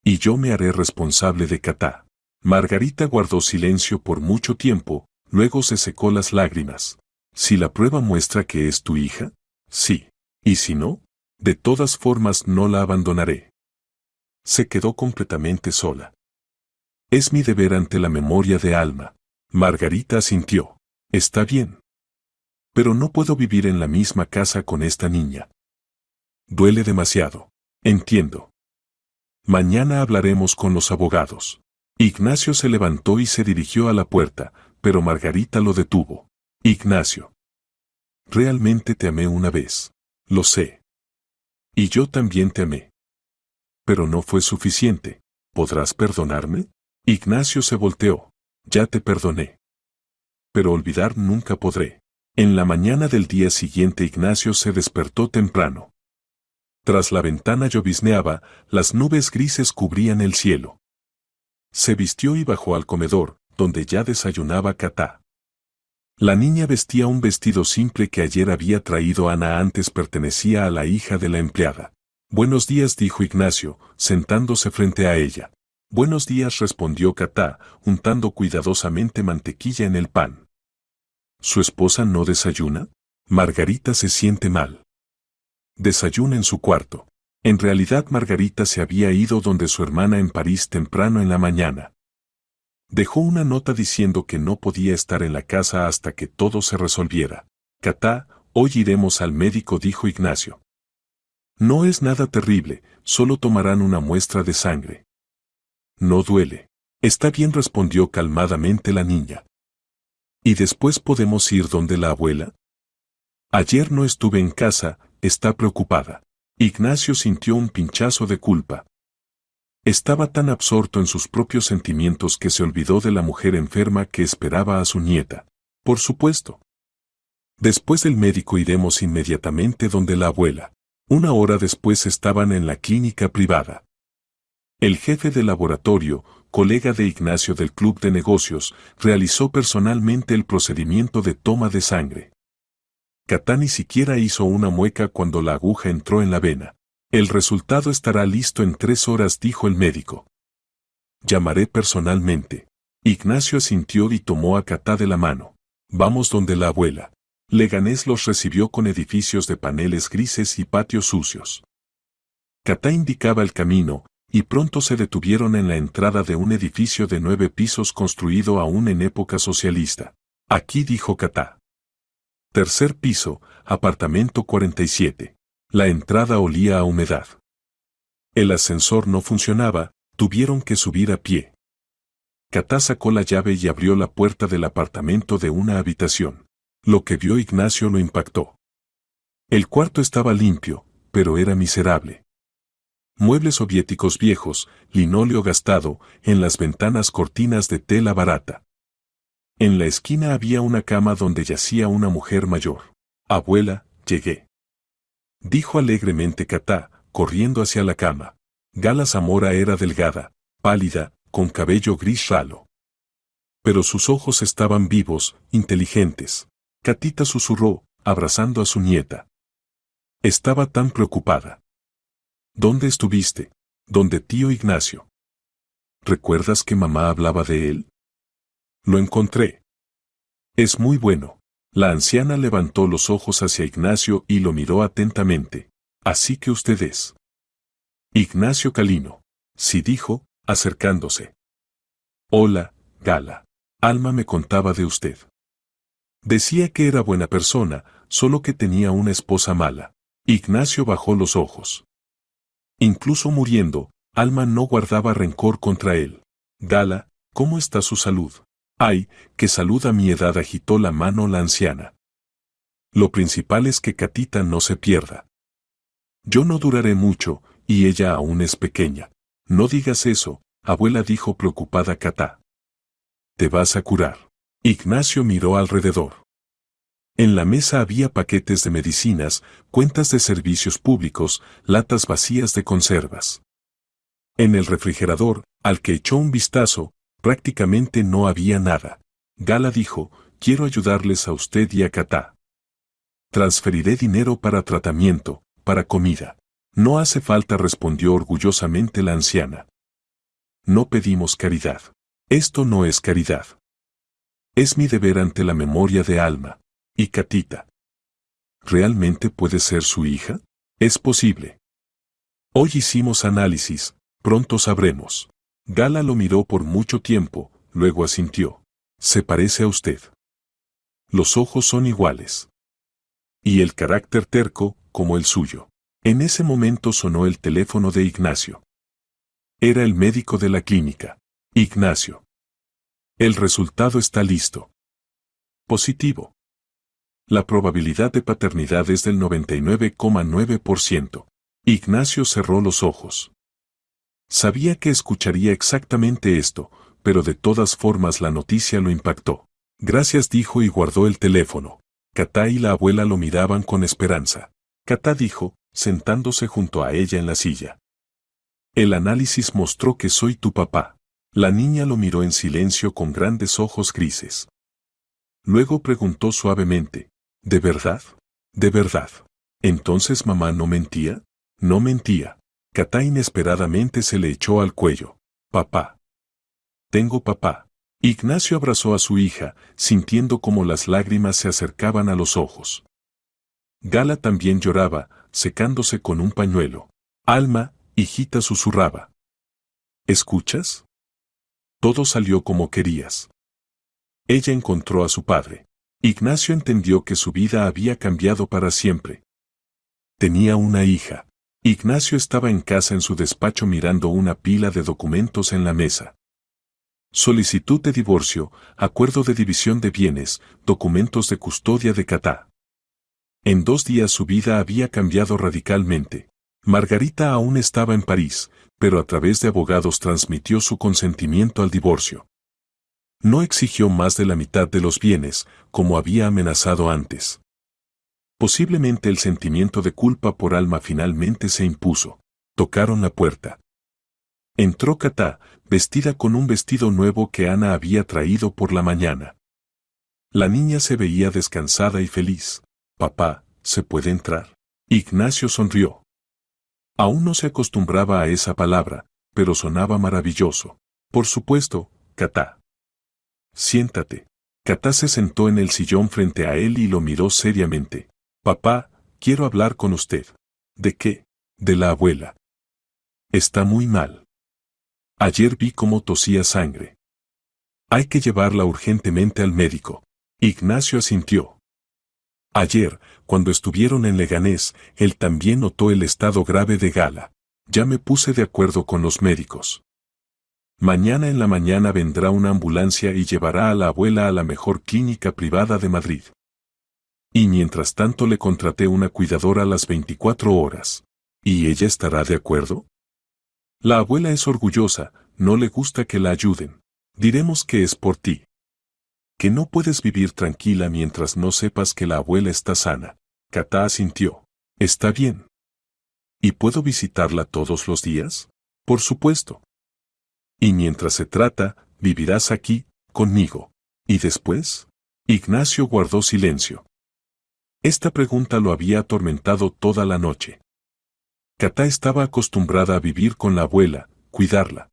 Y yo me haré responsable de Katá. Margarita guardó silencio por mucho tiempo, luego se secó las lágrimas. Si la prueba muestra que es tu hija, sí. Y si no, de todas formas no la abandonaré. Se quedó completamente sola. Es mi deber ante la memoria de Alma. Margarita asintió. Está bien. Pero no puedo vivir en la misma casa con esta niña. Duele demasiado. Entiendo. Mañana hablaremos con los abogados. Ignacio se levantó y se dirigió a la puerta, pero Margarita lo detuvo. Ignacio. Realmente te amé una vez. Lo sé. Y yo también te amé. Pero no fue suficiente. ¿Podrás perdonarme? Ignacio se volteó. Ya te perdoné. Pero olvidar nunca podré. En la mañana del día siguiente Ignacio se despertó temprano. Tras la ventana llovizneaba, las nubes grises cubrían el cielo. Se vistió y bajó al comedor, donde ya desayunaba Katá. La niña vestía un vestido simple que ayer había traído Ana, antes pertenecía a la hija de la empleada. Buenos días, dijo Ignacio, sentándose frente a ella. Buenos días, respondió Katá, untando cuidadosamente mantequilla en el pan. ¿Su esposa no desayuna? Margarita se siente mal. Desayuna en su cuarto. En realidad Margarita se había ido donde su hermana en París temprano en la mañana. Dejó una nota diciendo que no podía estar en la casa hasta que todo se resolviera. Catá, hoy iremos al médico, dijo Ignacio. No es nada terrible, solo tomarán una muestra de sangre. No duele. Está bien, respondió calmadamente la niña. ¿Y después podemos ir donde la abuela? Ayer no estuve en casa, está preocupada. Ignacio sintió un pinchazo de culpa. Estaba tan absorto en sus propios sentimientos que se olvidó de la mujer enferma que esperaba a su nieta. Por supuesto. Después del médico iremos inmediatamente donde la abuela. Una hora después estaban en la clínica privada. El jefe de laboratorio, colega de Ignacio del club de negocios, realizó personalmente el procedimiento de toma de sangre. Catá ni siquiera hizo una mueca cuando la aguja entró en la vena. El resultado estará listo en 3 horas, dijo el médico. Llamaré personalmente. Ignacio asintió y tomó a Catá de la mano. Vamos donde la abuela. Leganés los recibió con edificios de paneles grises y patios sucios. Catá indicaba el camino, y pronto se detuvieron en la entrada de un edificio de 9 pisos construido aún en época socialista. Aquí, dijo Catá. Tercer piso, apartamento 47. La entrada olía a humedad. El ascensor no funcionaba, tuvieron que subir a pie. Catá sacó la llave y abrió la puerta del apartamento de una habitación. Lo que vio Ignacio lo impactó. El cuarto estaba limpio, pero era miserable. Muebles soviéticos viejos, linóleo gastado, en las ventanas cortinas de tela barata. En la esquina había una cama donde yacía una mujer mayor. Abuela, llegué. Dijo alegremente Catá, corriendo hacia la cama. Gala Zamora era delgada, pálida, con cabello gris ralo. Pero sus ojos estaban vivos, inteligentes. Catita susurró, abrazando a su nieta. Estaba tan preocupada. ¿Dónde estuviste? Donde tío Ignacio. ¿Recuerdas que mamá hablaba de él? Lo encontré. Es muy bueno. La anciana levantó los ojos hacia Ignacio y lo miró atentamente. Así que usted es. Ignacio Calino. Sí, dijo, acercándose. Hola, Gala. Alma me contaba de usted. Decía que era buena persona, solo que tenía una esposa mala. Ignacio bajó los ojos. Incluso muriendo, Alma no guardaba rencor contra él. Gala, ¿cómo está su salud? Ay, qué salud a mi edad, agitó la mano la anciana. Lo principal es que Catita no se pierda. Yo no duraré mucho, y ella aún es pequeña. No digas eso, abuela, dijo preocupada Catá. Te vas a curar. Ignacio miró alrededor. En la mesa había paquetes de medicinas, cuentas de servicios públicos, latas vacías de conservas. En el refrigerador, al que echó un vistazo, prácticamente no había nada. Gala dijo, quiero ayudarles a usted y a Catá. Transferiré dinero para tratamiento, para comida. No hace falta, respondió orgullosamente la anciana. No pedimos caridad. Esto no es caridad. Es mi deber ante la memoria de Alma. ¿Y Catita? ¿Realmente puede ser su hija? Es posible. Hoy hicimos análisis, pronto sabremos. Gala lo miró por mucho tiempo, luego asintió. Se parece a usted. Los ojos son iguales. Y el carácter terco, como el suyo. En ese momento sonó el teléfono de Ignacio. Era el médico de la clínica. Ignacio. El resultado está listo. Positivo. La probabilidad de paternidad es del 99,9%. Ignacio cerró los ojos. Sabía que escucharía exactamente esto, pero de todas formas la noticia lo impactó. Gracias, dijo y guardó el teléfono. Catá y la abuela lo miraban con esperanza. Catá dijo, sentándose junto a ella en la silla. El análisis mostró que soy tu papá. La niña lo miró en silencio con grandes ojos grises. Luego preguntó suavemente, ¿de verdad? ¿De verdad? ¿Entonces mamá no mentía? No mentía. Catá inesperadamente se le echó al cuello. Papá. Tengo papá. Ignacio abrazó a su hija, sintiendo como las lágrimas se acercaban a los ojos. Gala también lloraba, secándose con un pañuelo. Alma, hijita, susurraba. ¿Escuchas? Todo salió como querías. Ella encontró a su padre. Ignacio entendió que su vida había cambiado para siempre. Tenía una hija. Ignacio estaba en casa en su despacho mirando una pila de documentos en la mesa. Solicitud de divorcio, acuerdo de división de bienes, documentos de custodia de Catá. En 2 días su vida había cambiado radicalmente. Margarita aún estaba en París, pero a través de abogados transmitió su consentimiento al divorcio. No exigió más de la mitad de los bienes, como había amenazado antes. Posiblemente el sentimiento de culpa por Alma finalmente se impuso. Tocaron la puerta. Entró Catá, vestida con un vestido nuevo que Ana había traído por la mañana. La niña se veía descansada y feliz. «Papá, ¿se puede entrar?» Ignacio sonrió. Aún no se acostumbraba a esa palabra, pero sonaba maravilloso. «Por supuesto, Catá. Siéntate». Catá se sentó en el sillón frente a él y lo miró seriamente. «Papá, quiero hablar con usted». «¿De qué?» «De la abuela. Está muy mal. Ayer vi cómo tosía sangre. Hay que llevarla urgentemente al médico». Ignacio asintió. Ayer, cuando estuvieron en Leganés, él también notó el estado grave de Gala. «Ya me puse de acuerdo con los médicos. Mañana en la mañana vendrá una ambulancia y llevará a la abuela a la mejor clínica privada de Madrid. Y mientras tanto le contraté una cuidadora a las 24 horas. ¿Y ella estará de acuerdo?» «La abuela es orgullosa, no le gusta que la ayuden. Diremos que es por ti. Que no puedes vivir tranquila mientras no sepas que la abuela está sana». Catá asintió. «Está bien. ¿Y puedo visitarla todos los días?» «Por supuesto. Y mientras se trata, vivirás aquí, conmigo. ¿Y después?» Ignacio guardó silencio. Esta pregunta lo había atormentado toda la noche. Catá estaba acostumbrada a vivir con la abuela, cuidarla.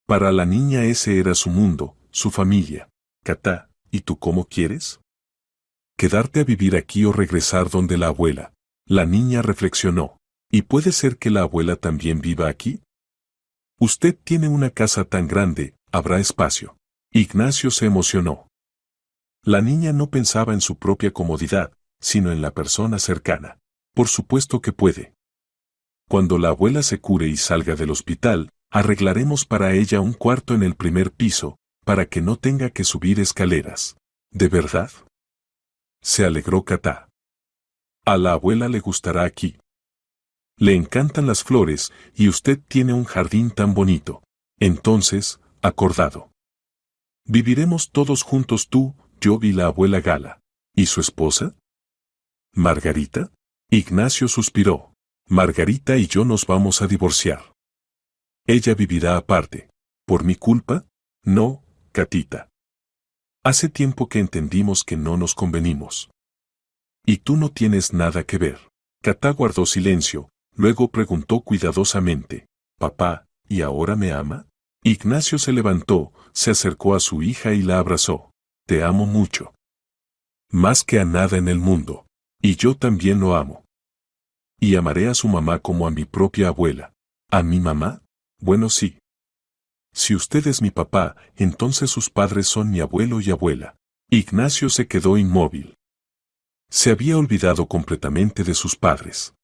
Para la niña ese era su mundo, su familia. «Catá, ¿y tú cómo quieres? ¿Quedarte a vivir aquí o regresar donde la abuela?» La niña reflexionó. «¿Y puede ser que la abuela también viva aquí?» «Usted tiene una casa tan grande, habrá espacio». Ignacio se emocionó. La niña no pensaba en su propia comodidad, sino en la persona cercana. «Por supuesto que puede. Cuando la abuela se cure y salga del hospital, arreglaremos para ella un cuarto en el primer piso, para que no tenga que subir escaleras». «¿De verdad?» Se alegró Catá. «A la abuela le gustará aquí. Le encantan las flores y usted tiene un jardín tan bonito. Entonces, acordado. Viviremos todos juntos tú, yo y la abuela Gala». «¿Y su esposa?» «Margarita». Ignacio suspiró. «Margarita y yo nos vamos a divorciar. Ella vivirá aparte. ¿Por mi culpa? No, Catita. Hace tiempo que entendimos que no nos convenimos. Y tú no tienes nada que ver». Catá guardó silencio, luego preguntó cuidadosamente. «Papá, ¿y ahora me ama?» Ignacio se levantó, se acercó a su hija y la abrazó. «Te amo mucho. Más que a nada en el mundo. Y yo también lo amo. Y amaré a su mamá como a mi propia abuela». «¿A mi mamá?» «Bueno, sí. Si usted es mi papá, entonces sus padres son mi abuelo y abuela». Ignacio se quedó inmóvil. Se había olvidado completamente de sus padres.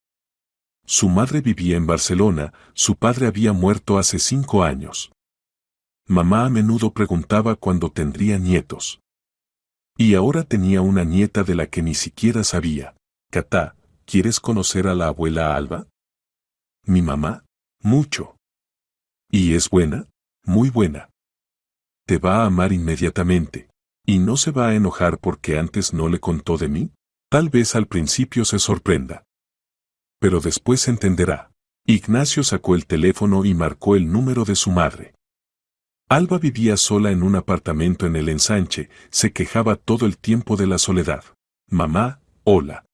Su madre vivía en Barcelona, su padre había muerto hace 5 años. Mamá a menudo preguntaba cuándo tendría nietos. Y ahora tenía una nieta de la que ni siquiera sabía. «Catá, ¿quieres conocer a la abuela Alba?» «¿Mi mamá?» «Mucho». «¿Y es buena?» «Muy buena. Te va a amar inmediatamente. ¿Y no se va a enojar porque antes no le contó de mí?» Tal vez al principio se sorprenda. Pero después entenderá. Ignacio sacó el teléfono y marcó el número de su madre. Alba vivía sola en un apartamento en el Ensanche, se quejaba todo el tiempo de la soledad. «Mamá, hola.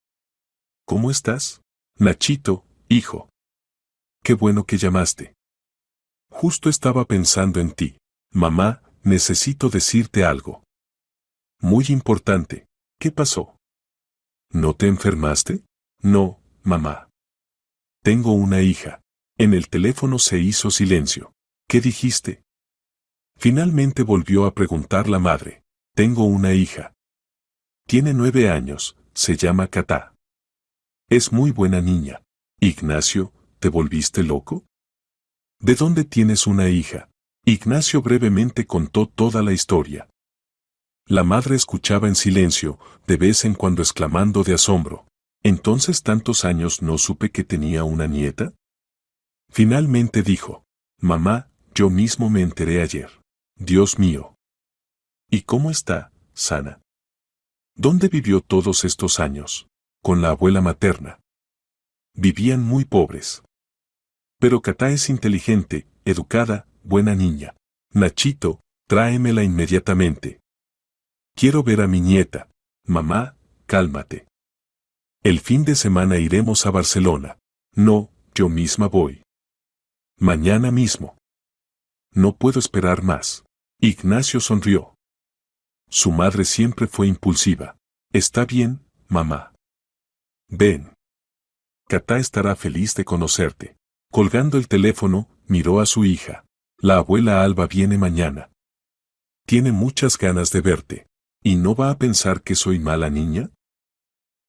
¿Cómo estás?» «Nachito, hijo. Qué bueno que llamaste. Justo estaba pensando en ti. Mamá, necesito decirte algo. Muy importante. ¿Qué pasó?» «¿No te enfermaste?» «No, mamá. Tengo una hija. En el teléfono se hizo silencio. ¿Qué dijiste? Finalmente volvió a preguntar la madre. Tengo una hija. Tiene 9 años, se llama Katá. Es muy buena niña. Ignacio, ¿te volviste loco? ¿De dónde tienes una hija? Ignacio brevemente contó toda la historia. La madre escuchaba en silencio, de vez en cuando exclamando de asombro. ¿Entonces tantos años no supe que tenía una nieta? Finalmente dijo, mamá, yo mismo me enteré ayer. Dios mío. ¿Y cómo está, sana? ¿Dónde vivió todos estos años? Con la abuela materna. Vivían muy pobres. Pero Katá es inteligente, educada, buena niña. Nachito, tráemela inmediatamente. Quiero ver a mi nieta. Mamá, cálmate. El fin de semana iremos a Barcelona. No, yo misma voy. Mañana mismo. No puedo esperar más. Ignacio sonrió. Su madre siempre fue impulsiva. Está bien, mamá. Ven. Katá estará feliz de conocerte. Colgando el teléfono, miró a su hija. La abuela Alba viene mañana. Tiene muchas ganas de verte. ¿Y no va a pensar que soy mala niña?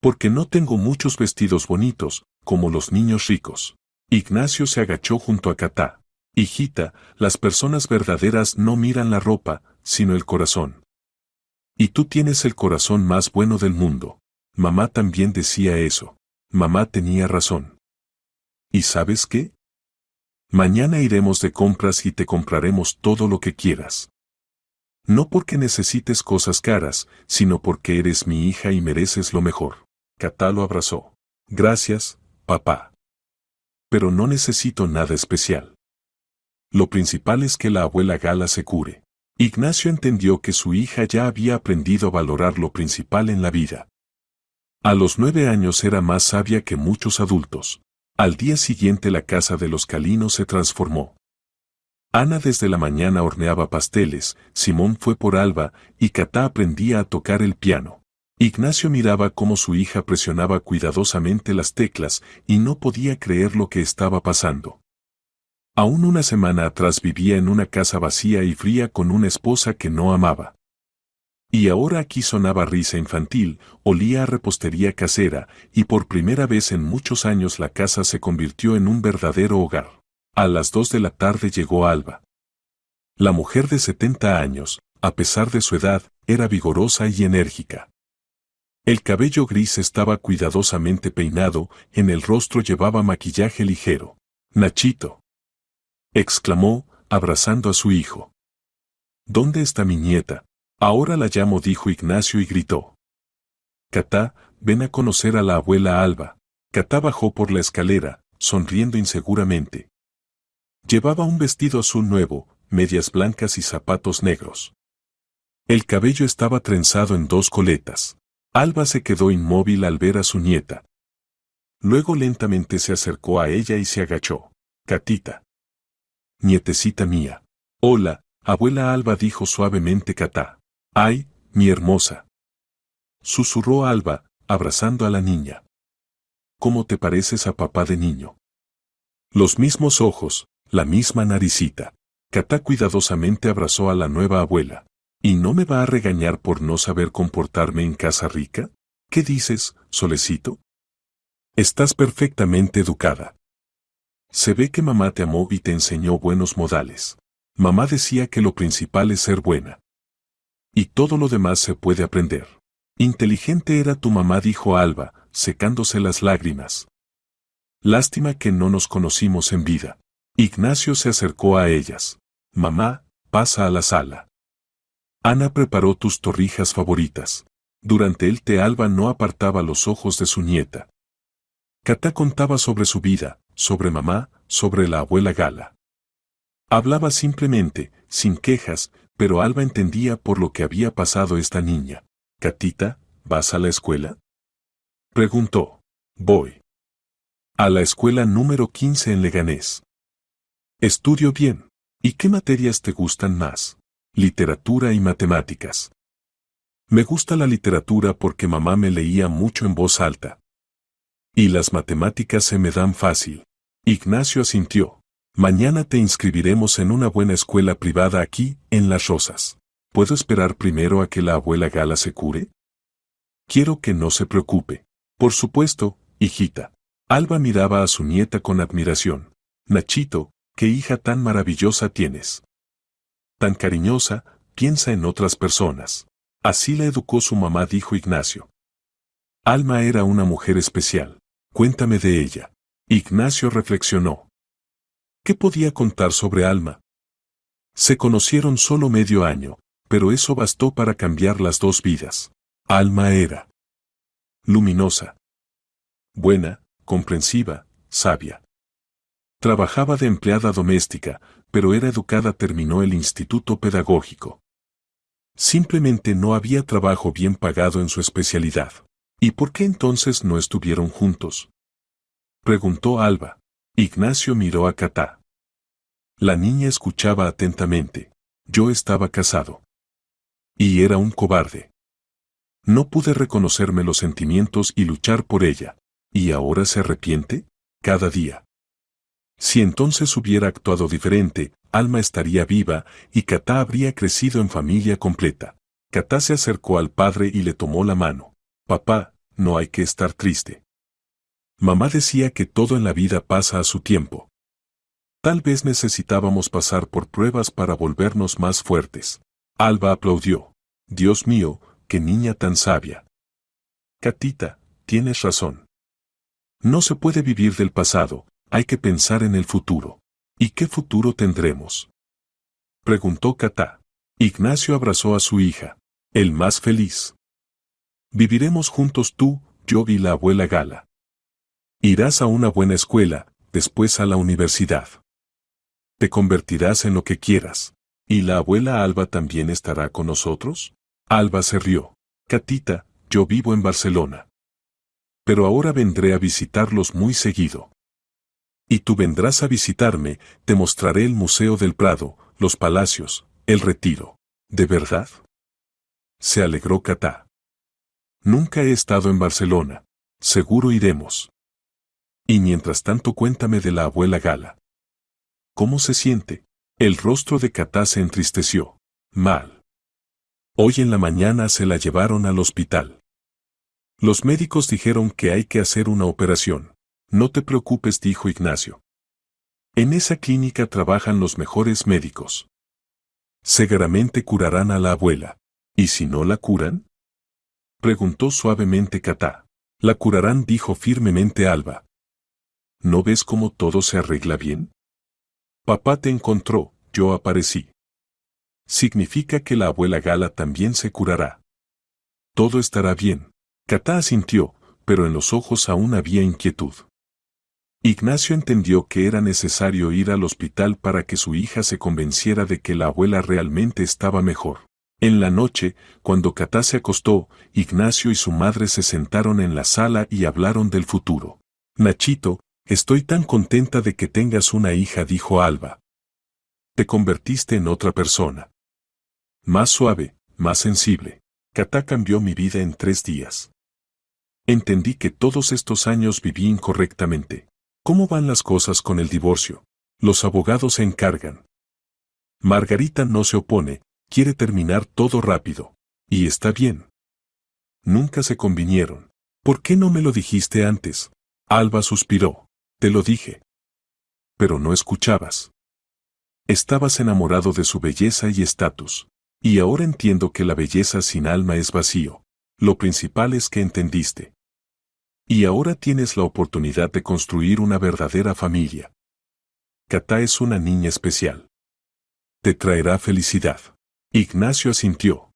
Porque no tengo muchos vestidos bonitos, como los niños ricos. Ignacio se agachó junto a Katá. Hijita, las personas verdaderas no miran la ropa, sino el corazón. Y tú tienes el corazón más bueno del mundo. Mamá también decía eso. Mamá tenía razón. ¿Y sabes qué? Mañana iremos de compras y te compraremos todo lo que quieras. No porque necesites cosas caras, sino porque eres mi hija y mereces lo mejor. Katá lo abrazó. Gracias, papá. Pero no necesito nada especial. Lo principal es que la abuela Gala se cure. Ignacio entendió que su hija ya había aprendido a valorar lo principal en la vida. A los 9 años era más sabia que muchos adultos. Al día siguiente la casa de los Calinos se transformó. Ana desde la mañana horneaba pasteles, Simón fue por Alba, y Katá aprendía a tocar el piano. Ignacio miraba cómo su hija presionaba cuidadosamente las teclas, y no podía creer lo que estaba pasando. Aún una semana atrás vivía en una casa vacía y fría con una esposa que no amaba. Y ahora aquí sonaba risa infantil, olía a repostería casera, y por primera vez en muchos años la casa se convirtió en un verdadero hogar. A las 2 de la tarde llegó Alba. La mujer de 70 años, a pesar de su edad, era vigorosa y enérgica. El cabello gris estaba cuidadosamente peinado, en el rostro llevaba maquillaje ligero. Nachito, exclamó, abrazando a su hijo. ¿Dónde está mi nieta? Ahora la llamo, dijo Ignacio y gritó. Katá, ven a conocer a la abuela Alba. Katá bajó por la escalera, sonriendo inseguramente. Llevaba un vestido azul nuevo, medias blancas y zapatos negros. El cabello estaba trenzado en 2 coletas. Alba se quedó inmóvil al ver a su nieta. Luego lentamente se acercó a ella y se agachó. Katita. Nietecita mía. Hola, abuela Alba, dijo suavemente Katá. ¡Ay, mi hermosa! Susurró Alba, abrazando a la niña. ¿Cómo te pareces a papá de niño? Los mismos ojos, la misma naricita. Katá cuidadosamente abrazó a la nueva abuela. ¿Y no me va a regañar por no saber comportarme en casa rica? ¿Qué dices, solecito? Estás perfectamente educada. Se ve que mamá te amó y te enseñó buenos modales. Mamá decía que lo principal es ser buena. Y todo lo demás se puede aprender. Inteligente era tu mamá, dijo Alba, secándose las lágrimas. Lástima que no nos conocimos en vida. Ignacio se acercó a ellas. Mamá, pasa a la sala. Ana preparó tus torrijas favoritas. Durante el té Alba no apartaba los ojos de su nieta. Katá contaba sobre su vida, sobre mamá, sobre la abuela Gala. Hablaba simplemente, sin quejas, pero Alba entendía por lo que había pasado esta niña. Katita, ¿vas a la escuela? Preguntó. Voy. A la escuela número 15 en Leganés. Estudio bien. ¿Y qué materias te gustan más? Literatura y matemáticas. Me gusta la literatura porque mamá me leía mucho en voz alta. Y las matemáticas se me dan fácil. Ignacio asintió. Mañana te inscribiremos en una buena escuela privada aquí, en Las Rosas. ¿Puedo esperar primero a que la abuela Gala se cure? Quiero que no se preocupe. Por supuesto, hijita. Alba miraba a su nieta con admiración. Nachito, qué hija tan maravillosa tienes. Tan cariñosa, piensa en otras personas. Así la educó su mamá, dijo Ignacio. Alma era una mujer especial. Cuéntame de ella. Ignacio reflexionó. ¿Qué podía contar sobre Alma? Se conocieron solo medio año, pero eso bastó para cambiar las dos vidas. Alma era luminosa, buena, comprensiva, sabia. Trabajaba de empleada doméstica, pero era educada. Terminó el instituto pedagógico. Simplemente no había trabajo bien pagado en su especialidad. ¿Y por qué entonces no estuvieron juntos? Preguntó Alba. Ignacio miró a Catá. La niña escuchaba atentamente. Yo estaba casado. Y era un cobarde. No pude reconocerme los sentimientos y luchar por ella. ¿Y ahora se arrepiente? Cada día. Si entonces hubiera actuado diferente, Alma estaría viva y Catá habría crecido en familia completa. Catá se acercó al padre y le tomó la mano. Papá, no hay que estar triste. Mamá decía que todo en la vida pasa a su tiempo. Tal vez necesitábamos pasar por pruebas para volvernos más fuertes. Alba aplaudió. Dios mío, qué niña tan sabia. Catita, tienes razón. No se puede vivir del pasado, hay que pensar en el futuro. ¿Y qué futuro tendremos? Preguntó Catá. Ignacio abrazó a su hija. El más feliz. Viviremos juntos tú, yo y la abuela Gala. Irás a una buena escuela, después a la universidad. Te convertirás en lo que quieras. ¿Y la abuela Alba también estará con nosotros? Alba se rió. Catita, yo vivo en Barcelona. Pero ahora vendré a visitarlos muy seguido. Y tú vendrás a visitarme, te mostraré el Museo del Prado, los palacios, el Retiro. ¿De verdad? Se alegró Catá. Nunca he estado en Barcelona. Seguro iremos. Y mientras tanto cuéntame de la abuela Gala. ¿Cómo se siente? El rostro de Catá se entristeció. Mal. Hoy en la mañana se la llevaron al hospital. Los médicos dijeron que hay que hacer una operación. No te preocupes, dijo Ignacio. En esa clínica trabajan los mejores médicos. Seguramente curarán a la abuela. ¿Y si no la curan? Preguntó suavemente Catá. La curarán, dijo firmemente Alba. ¿No ves cómo todo se arregla bien? Papá te encontró, yo aparecí. Significa que la abuela Gala también se curará. Todo estará bien. Catá asintió, pero en los ojos aún había inquietud. Ignacio entendió que era necesario ir al hospital para que su hija se convenciera de que la abuela realmente estaba mejor. En la noche, cuando Catá se acostó, Ignacio y su madre se sentaron en la sala y hablaron del futuro. Nachito, estoy tan contenta de que tengas una hija, dijo Alba. Te convertiste en otra persona. Más suave, más sensible. Catá cambió mi vida en 3 días. Entendí que todos estos años viví incorrectamente. ¿Cómo van las cosas con el divorcio? Los abogados se encargan. Margarita no se opone, quiere terminar todo rápido. Y está bien. Nunca se convinieron. ¿Por qué no me lo dijiste antes? Alba suspiró. Te lo dije. Pero no escuchabas. Estabas enamorado de su belleza y estatus. Y ahora entiendo que la belleza sin alma es vacío. Lo principal es que entendiste. Y ahora tienes la oportunidad de construir una verdadera familia. Catá es una niña especial. Te traerá felicidad. Ignacio asintió.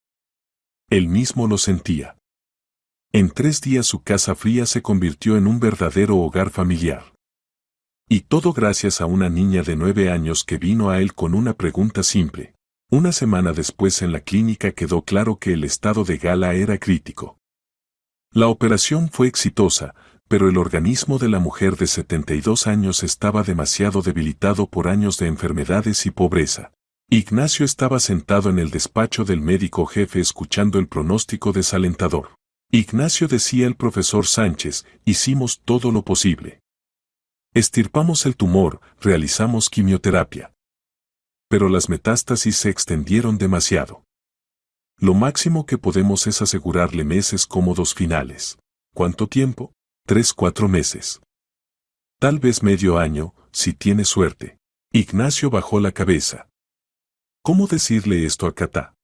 Él mismo lo sentía. En 3 días su casa fría se convirtió en un verdadero hogar familiar. Y todo gracias a una niña de 9 años que vino a él con una pregunta simple. Una semana después en la clínica quedó claro que el estado de Gala era crítico. La operación fue exitosa, pero el organismo de la mujer de 72 años estaba demasiado debilitado por años de enfermedades y pobreza. Ignacio estaba sentado en el despacho del médico jefe escuchando el pronóstico desalentador. Ignacio, decía el profesor Sánchez, hicimos todo lo posible. Estirpamos el tumor, realizamos quimioterapia. Pero las metástasis se extendieron demasiado. Lo máximo que podemos es asegurarle meses cómodos finales. ¿Cuánto tiempo? 3-4 meses. Tal vez medio año, si tiene suerte. Ignacio bajó la cabeza. ¿Cómo decirle esto a Catá?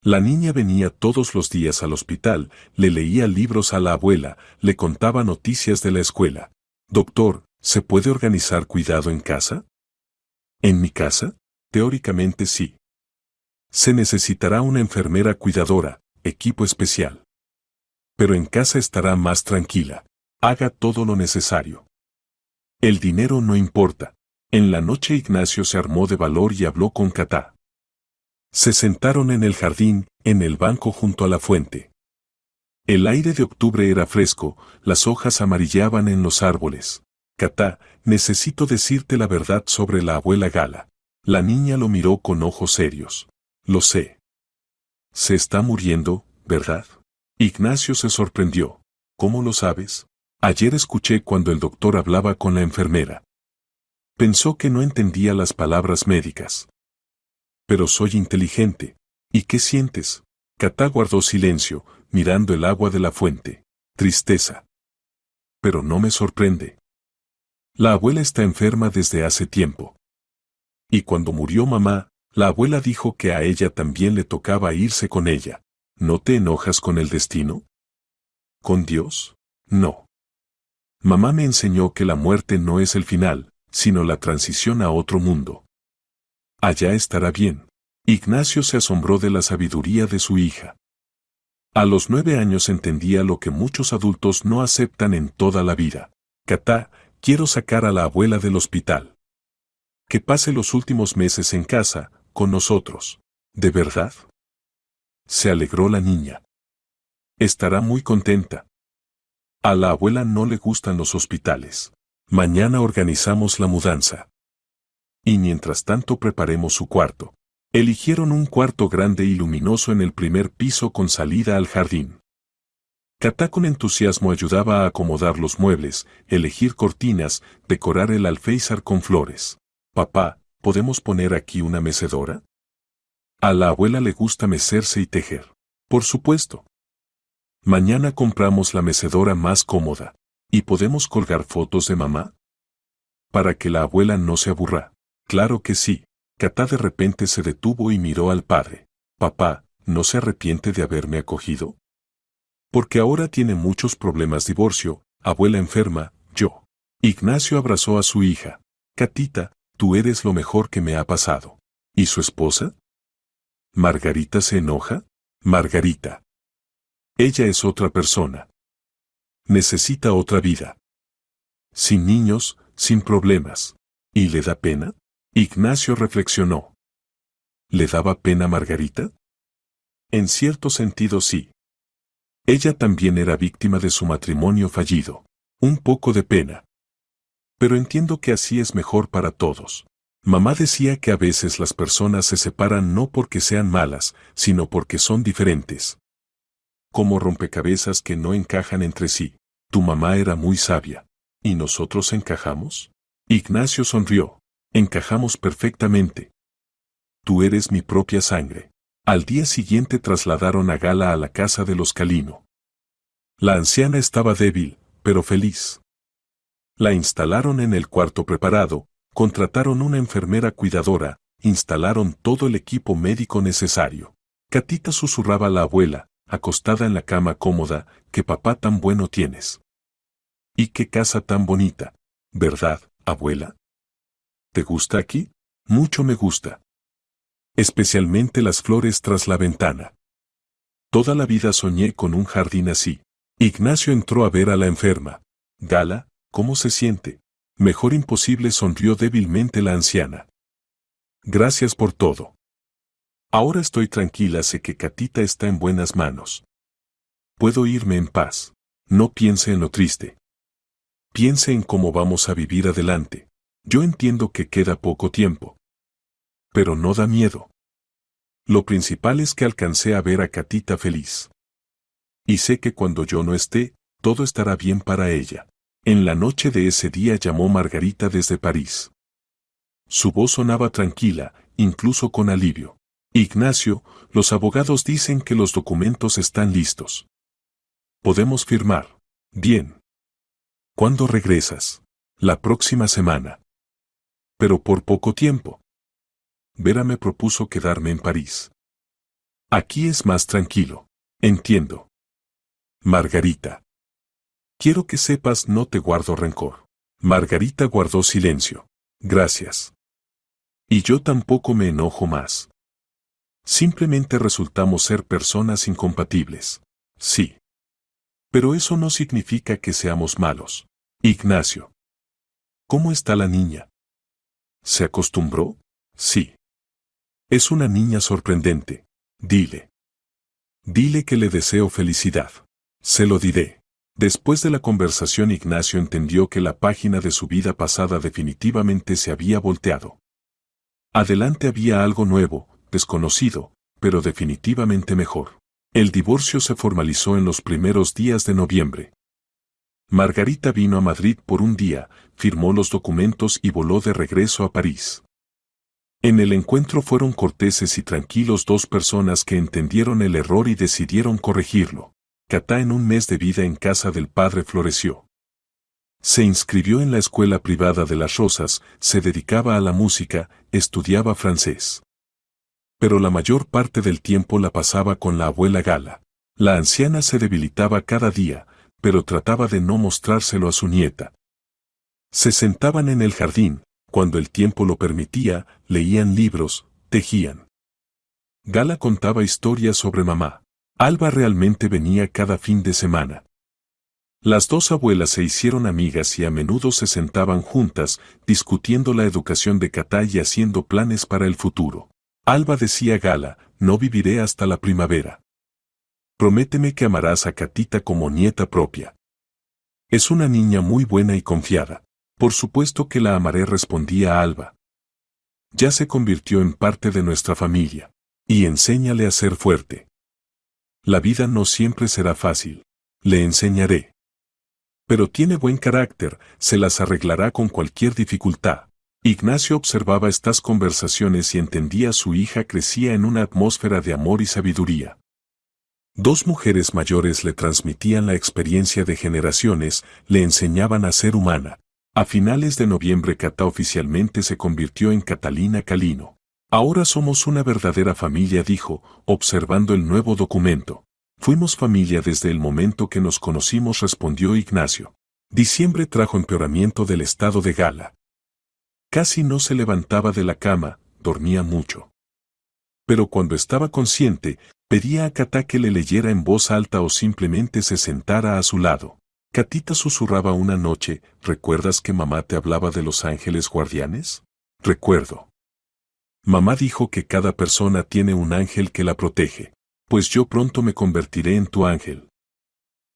La niña venía todos los días al hospital, le leía libros a la abuela, le contaba noticias de la escuela. Doctor, ¿se puede organizar cuidado en casa? ¿En mi casa? Teóricamente sí. Se necesitará una enfermera cuidadora, equipo especial. Pero en casa estará más tranquila. Haga todo lo necesario. El dinero no importa. En la noche Ignacio se armó de valor y habló con Catá. Se sentaron en el jardín, en el banco junto a la fuente. El aire de octubre era fresco, las hojas amarillaban en los árboles. Catá, necesito decirte la verdad sobre la abuela Gala. La niña lo miró con ojos serios. Lo sé. Se está muriendo, ¿verdad? Ignacio se sorprendió. ¿Cómo lo sabes? Ayer escuché cuando el doctor hablaba con la enfermera. Pensó que no entendía las palabras médicas. Pero soy inteligente. ¿Y qué sientes? Catá guardó silencio, mirando el agua de la fuente. Tristeza. Pero no me sorprende. La abuela está enferma desde hace tiempo. Y cuando murió mamá, la abuela dijo que a ella también le tocaba irse con ella. ¿No te enojas con el destino? ¿Con Dios? No. Mamá me enseñó que la muerte no es el final, sino la transición a otro mundo. Allá estará bien. Ignacio se asombró de la sabiduría de su hija. A los 9 años entendía lo que muchos adultos no aceptan en toda la vida. Catá, quiero sacar a la abuela del hospital. Que pase los últimos meses en casa, con nosotros. ¿De verdad? Se alegró la niña. Estará muy contenta. A la abuela no le gustan los hospitales. Mañana organizamos la mudanza. Y mientras tanto preparemos su cuarto. Eligieron un cuarto grande y luminoso en el primer piso con salida al jardín. Catá con entusiasmo ayudaba a acomodar los muebles, elegir cortinas, decorar el alféizar con flores. Papá, ¿podemos poner aquí una mecedora? A la abuela le gusta mecerse y tejer. Por supuesto. Mañana compramos la mecedora más cómoda. ¿Y podemos colgar fotos de mamá? Para que la abuela no se aburra. Claro que sí. Catá de repente se detuvo y miró al padre. Papá, ¿no se arrepiente de haberme acogido? Porque ahora tiene muchos problemas: divorcio, abuela enferma, yo. Ignacio abrazó a su hija. Catita, tú eres lo mejor que me ha pasado. ¿Y su esposa? ¿Margarita se enoja? Margarita. Ella es otra persona. Necesita otra vida. Sin niños, sin problemas. ¿Y le da pena? Ignacio reflexionó. ¿Le daba pena Margarita? En cierto sentido sí. Ella también era víctima de su matrimonio fallido. Un poco de pena. Pero entiendo que así es mejor para todos. Mamá decía que a veces las personas se separan no porque sean malas, sino porque son diferentes. Como rompecabezas que no encajan entre sí. Tu mamá era muy sabia. ¿Y nosotros encajamos? Ignacio sonrió. Encajamos perfectamente. Tú eres mi propia sangre. Al día siguiente trasladaron a Gala a la casa de los Calino. La anciana estaba débil, pero feliz. La instalaron en el cuarto preparado, contrataron una enfermera cuidadora, instalaron todo el equipo médico necesario. Catita susurraba a la abuela, acostada en la cama cómoda, qué papá tan bueno tienes. Y qué casa tan bonita, ¿verdad, abuela? ¿Te gusta aquí? Mucho me gusta. Especialmente las flores tras la ventana. Toda la vida soñé con un jardín así. Ignacio entró a ver a la enferma. Gala, ¿cómo se siente? Mejor imposible, sonrió débilmente la anciana. Gracias por todo. Ahora estoy tranquila, sé que Catita está en buenas manos. Puedo irme en paz. No piense en lo triste. Piense en cómo vamos a vivir adelante. Yo entiendo que queda poco tiempo. Pero no da miedo. Lo principal es que alcancé a ver a Catita feliz. Y sé que cuando yo no esté, todo estará bien para ella. En la noche de ese día llamó Margarita desde París. Su voz sonaba tranquila, incluso con alivio. Ignacio, los abogados dicen que los documentos están listos. Podemos firmar. Bien. ¿Cuándo regresas? La próxima semana. Pero por poco tiempo. Vera me propuso quedarme en París. Aquí es más tranquilo. Entiendo. Margarita. Quiero que sepas, no te guardo rencor. Margarita guardó silencio. Gracias. Y yo tampoco me enojo más. Simplemente resultamos ser personas incompatibles. Sí. Pero eso no significa que seamos malos. Ignacio. ¿Cómo está la niña? ¿Se acostumbró? Sí. Es una niña sorprendente. Dile. Dile que le deseo felicidad. Se lo diré. Después de la conversación, Ignacio entendió que la página de su vida pasada definitivamente se había volteado. Adelante había algo nuevo, desconocido, pero definitivamente mejor. El divorcio se formalizó en los primeros días de noviembre. Margarita vino a Madrid por un día, firmó los documentos y voló de regreso a París. En el encuentro fueron corteses y tranquilos, dos personas que entendieron el error y decidieron corregirlo. Catá, en un mes de vida en casa del padre, floreció. Se inscribió en la escuela privada de Las Rosas, se dedicaba a la música, estudiaba francés. Pero la mayor parte del tiempo la pasaba con la abuela Gala. La anciana se debilitaba cada día, pero trataba de no mostrárselo a su nieta. Se sentaban en el jardín, cuando el tiempo lo permitía, leían libros, tejían. Gala contaba historias sobre mamá. Alba realmente venía cada fin de semana. Las dos abuelas se hicieron amigas y a menudo se sentaban juntas, discutiendo la educación de Catá y haciendo planes para el futuro. Alba decía a Gala, no viviré hasta la primavera. Prométeme que amarás a Catita como nieta propia. Es una niña muy buena y confiada. Por supuesto que la amaré, respondía Alba. Ya se convirtió en parte de nuestra familia. Y enséñale a ser fuerte. La vida no siempre será fácil. Le enseñaré. Pero tiene buen carácter, se las arreglará con cualquier dificultad. Ignacio observaba estas conversaciones y entendía: su hija crecía en una atmósfera de amor y sabiduría. Dos mujeres mayores le transmitían la experiencia de generaciones, le enseñaban a ser humana. A finales de noviembre, Catá oficialmente se convirtió en Catalina Calino. Ahora somos una verdadera familia, dijo, observando el nuevo documento. Fuimos familia desde el momento que nos conocimos, respondió Ignacio. Diciembre trajo empeoramiento del estado de Gala. Casi no se levantaba de la cama, dormía mucho. Pero cuando estaba consciente, pedía a Catá que le leyera en voz alta o simplemente se sentara a su lado. Catita susurraba una noche, ¿recuerdas que mamá te hablaba de los ángeles guardianes? Recuerdo. Mamá dijo que cada persona tiene un ángel que la protege. Pues yo pronto me convertiré en tu ángel.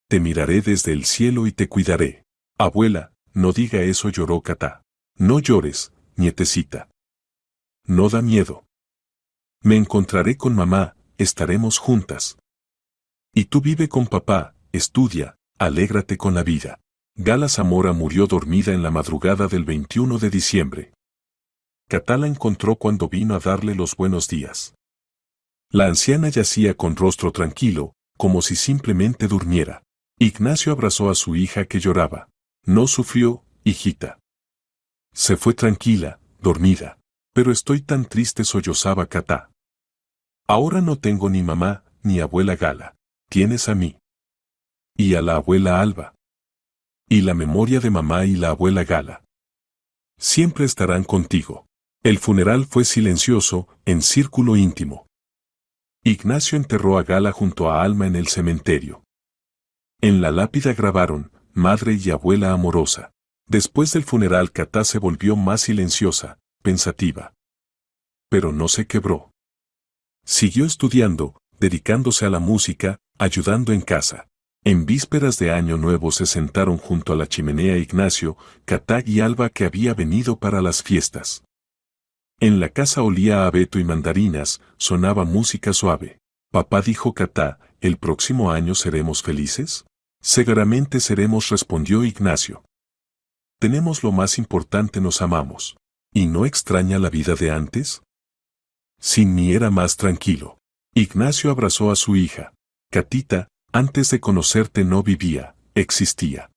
Te miraré desde el cielo y te cuidaré. Abuela, no diga eso, lloró Catá. No llores, nietecita. No da miedo. Me encontraré con mamá, estaremos juntas. Y tú vive con papá, estudia, alégrate con la vida. Gala Zamora murió dormida en la madrugada del 21 de diciembre. Catá la encontró cuando vino a darle los buenos días. La anciana yacía con rostro tranquilo, como si simplemente durmiera. Ignacio abrazó a su hija que lloraba. No sufrió, hijita. Se fue tranquila, dormida. Pero estoy tan triste, sollozaba Catá. Ahora no tengo ni mamá, ni abuela Gala. Tienes a mí. Y a la abuela Alba. Y la memoria de mamá y la abuela Gala. Siempre estarán contigo. El funeral fue silencioso, en círculo íntimo. Ignacio enterró a Gala junto a Alma en el cementerio. En la lápida grabaron, madre y abuela amorosa. Después del funeral, Catá se volvió más silenciosa, pensativa. Pero no se quebró. Siguió estudiando, dedicándose a la música, ayudando en casa. En vísperas de Año Nuevo se sentaron junto a la chimenea Ignacio, Catá y Alba, que había venido para las fiestas. En la casa olía a abeto y mandarinas, sonaba música suave. Papá, dijo Catá, ¿El próximo año seremos felices? Seguramente seremos, respondió Ignacio. Tenemos lo más importante, nos amamos. ¿Y no extraña la vida de antes? Sin mí era más tranquilo. Ignacio abrazó a su hija. Catita, antes de conocerte no vivía, existía.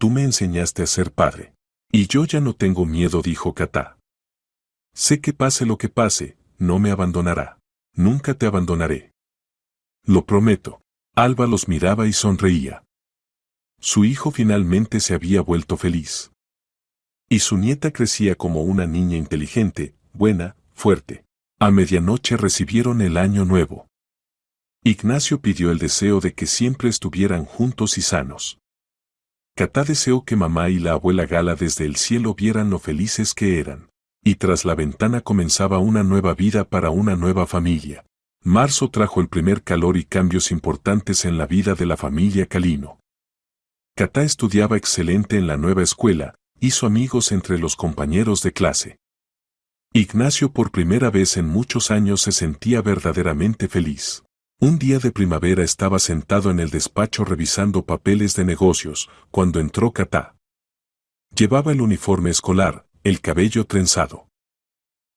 Tú me enseñaste a ser padre. Y yo ya no tengo miedo, dijo Catá. Sé que pase lo que pase, no me abandonará. Nunca te abandonaré. Lo prometo. Alba los miraba y sonreía. Su hijo finalmente se había vuelto feliz. Y su nieta crecía como una niña inteligente, buena, fuerte. A medianoche recibieron el año nuevo. Ignacio pidió el deseo de que siempre estuvieran juntos y sanos. Catá deseó que mamá y la abuela Gala desde el cielo vieran lo felices que eran. Y tras la ventana comenzaba una nueva vida para una nueva familia. Marzo trajo el primer calor y cambios importantes en la vida de la familia Calino. Catá estudiaba excelente en la nueva escuela, hizo amigos entre los compañeros de clase. Ignacio por primera vez en muchos años se sentía verdaderamente feliz. Un día de primavera estaba sentado en el despacho revisando papeles de negocios, cuando entró Catá. Llevaba el uniforme escolar, el cabello trenzado.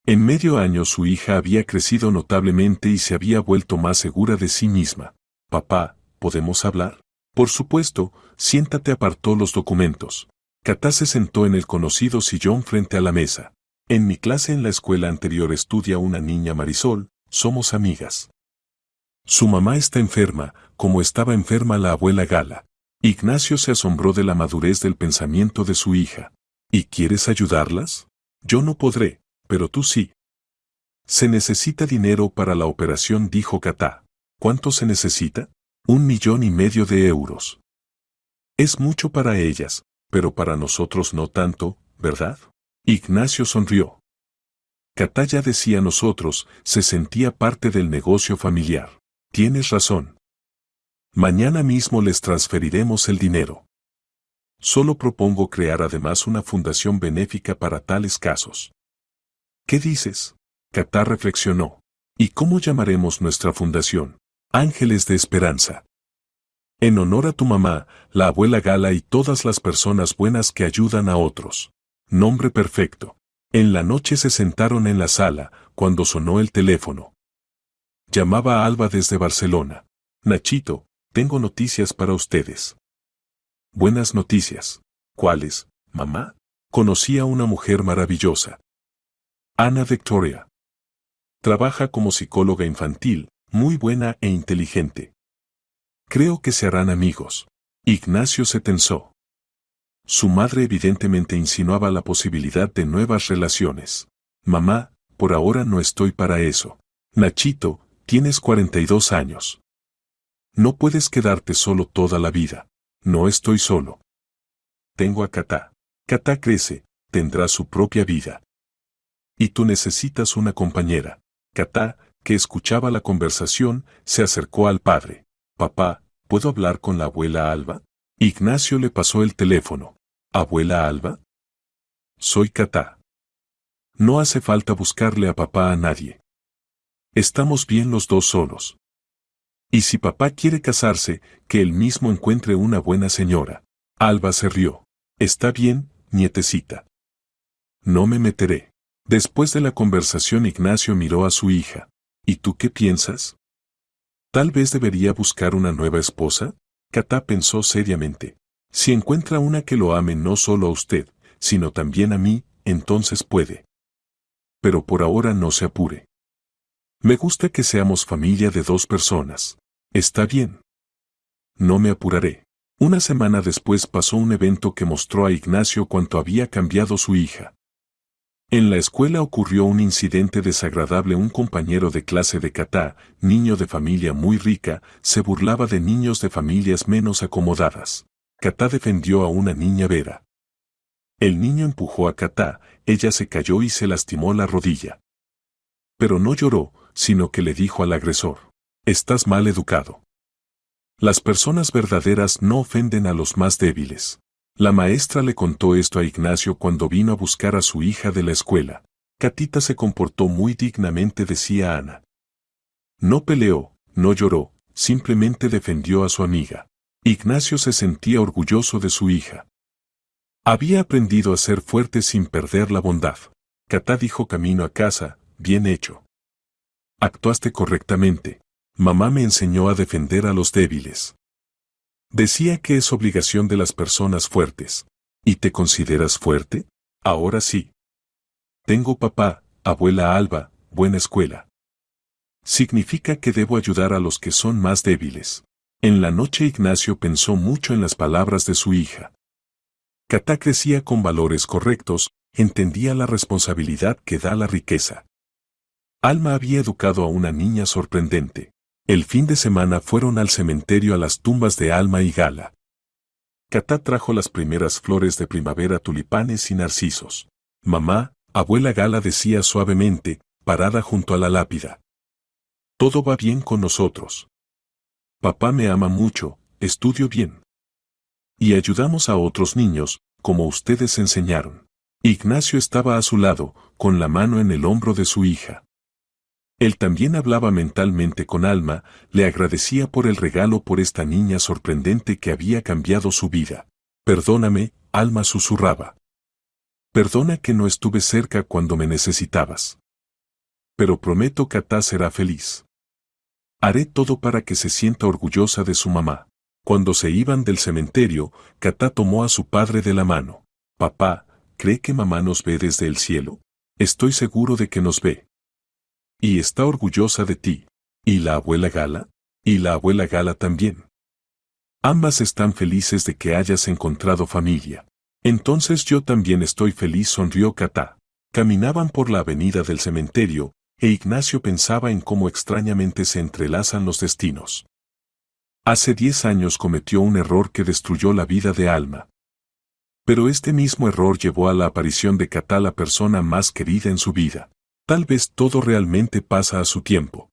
En medio año su hija había crecido notablemente y se había vuelto más segura de sí misma. Papá, ¿podemos hablar? Por supuesto, siéntate, apartó los documentos. Catá se sentó en el conocido sillón frente a la mesa. En mi clase en la escuela anterior estudia una niña, Marisol, somos amigas. Su mamá está enferma, como estaba enferma la abuela Gala. Ignacio se asombró de la madurez del pensamiento de su hija. ¿Y quieres ayudarlas? Yo no podré, pero tú sí. Se necesita dinero para la operación, dijo Catá. ¿Cuánto se necesita? 1,5 millones de euros. Es mucho para ellas, pero para nosotros no tanto, ¿verdad? Ignacio sonrió. Catá ya decía nosotros, se sentía parte del negocio familiar. Tienes razón. Mañana mismo les transferiremos el dinero. Solo propongo crear además una fundación benéfica para tales casos. ¿Qué dices? Catá reflexionó. ¿Y cómo llamaremos nuestra fundación? Ángeles de Esperanza. En honor a tu mamá, la abuela Gala y todas las personas buenas que ayudan a otros. Nombre perfecto. En la noche se sentaron en la sala, cuando sonó el teléfono. Llamaba a Alba desde Barcelona. Nachito, tengo noticias para ustedes. Buenas noticias. ¿Cuáles, mamá? Conocí a una mujer maravillosa. Ana Victoria. Trabaja como psicóloga infantil, muy buena e inteligente. Creo que se harán amigos. Ignacio se tensó. Su madre evidentemente insinuaba la posibilidad de nuevas relaciones. Mamá, por ahora no estoy para eso. Nachito, tienes 42 años. No puedes quedarte solo toda la vida. No estoy solo. Tengo a Catá. Catá crece, tendrá su propia vida. Y tú necesitas una compañera. Catá, que escuchaba la conversación, se acercó al padre. Papá, ¿puedo hablar con la abuela Alba? Ignacio le pasó el teléfono. ¿Abuela Alba? Soy Catá. No hace falta buscarle a papá a nadie. Estamos bien los dos solos. Y si papá quiere casarse, que él mismo encuentre una buena señora. Alba se rió. Está bien, nietecita. No me meteré. Después de la conversación Ignacio miró a su hija. ¿Y tú qué piensas? ¿Tal vez debería buscar una nueva esposa? Catá pensó seriamente. Si encuentra una que lo ame no solo a usted, sino también a mí, entonces puede. Pero por ahora no se apure. Me gusta que seamos familia de 2 personas. Está bien. No me apuraré. Una semana después pasó un evento que mostró a Ignacio cuánto había cambiado su hija. En la escuela ocurrió un incidente desagradable. Un compañero de clase de Catá, niño de familia muy rica, se burlaba de niños de familias menos acomodadas. Catá defendió a una niña Vera. El niño empujó a Catá, ella se cayó y se lastimó la rodilla. Pero no lloró, sino que le dijo al agresor: estás mal educado. Las personas verdaderas no ofenden a los más débiles. La maestra le contó esto a Ignacio cuando vino a buscar a su hija de la escuela. Catita se comportó muy dignamente, decía Ana. No peleó, no lloró, simplemente defendió a su amiga. Ignacio se sentía orgulloso de su hija. Había aprendido a ser fuerte sin perder la bondad. Katá dijo camino a casa, bien hecho. Actuaste correctamente. Mamá me enseñó a defender a los débiles. Decía que es obligación de las personas fuertes. ¿Y te consideras fuerte? Ahora sí. Tengo papá, abuela Alba, buena escuela. Significa que debo ayudar a los que son más débiles. En la noche Ignacio pensó mucho en las palabras de su hija. Katá crecía con valores correctos, entendía la responsabilidad que da la riqueza. Alma había educado a una niña sorprendente. El fin de semana fueron al cementerio a las tumbas de Alma y Gala. Katá trajo las primeras flores de primavera, tulipanes y narcisos. Mamá, abuela Gala decía suavemente, parada junto a la lápida. Todo va bien con nosotros. Papá me ama mucho, estudio bien. Y ayudamos a otros niños, como ustedes enseñaron. Ignacio estaba a su lado, con la mano en el hombro de su hija. Él también hablaba mentalmente con Alma, le agradecía por el regalo, por esta niña sorprendente que había cambiado su vida. Perdóname, Alma susurraba. Perdona que no estuve cerca cuando me necesitabas. Pero prometo que Katá será feliz. Haré todo para que se sienta orgullosa de su mamá. Cuando se iban del cementerio, Katá tomó a su padre de la mano. Papá, ¿cree que mamá nos ve desde el cielo? Estoy seguro de que nos ve. Y está orgullosa de ti. ¿Y la abuela Gala? Y la abuela Gala también. Ambas están felices de que hayas encontrado familia. Entonces yo también estoy feliz, sonrió Katá. Caminaban por la avenida del cementerio, e Ignacio pensaba en cómo extrañamente se entrelazan los destinos. Hace 10 años cometió un error que destruyó la vida de Alma. Pero este mismo error llevó a la aparición de Katá, la persona más querida en su vida. Tal vez todo realmente pasa a su tiempo.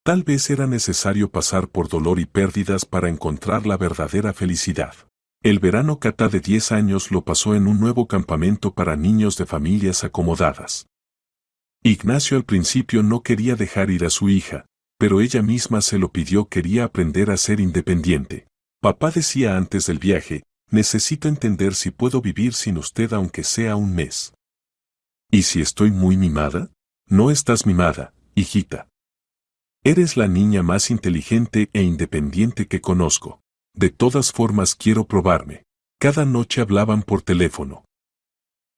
Tal vez era necesario pasar por dolor y pérdidas para encontrar la verdadera felicidad. El verano Katá de 10 años lo pasó en un nuevo campamento para niños de familias acomodadas. Ignacio al principio no quería dejar ir a su hija, pero ella misma se lo pidió, quería aprender a ser independiente. Papá decía antes del viaje, necesito entender si puedo vivir sin usted aunque sea un mes. ¿Y si estoy muy mimada? No estás mimada, hijita. Eres la niña más inteligente e independiente que conozco. De todas formas quiero probarme. Cada noche hablaban por teléfono.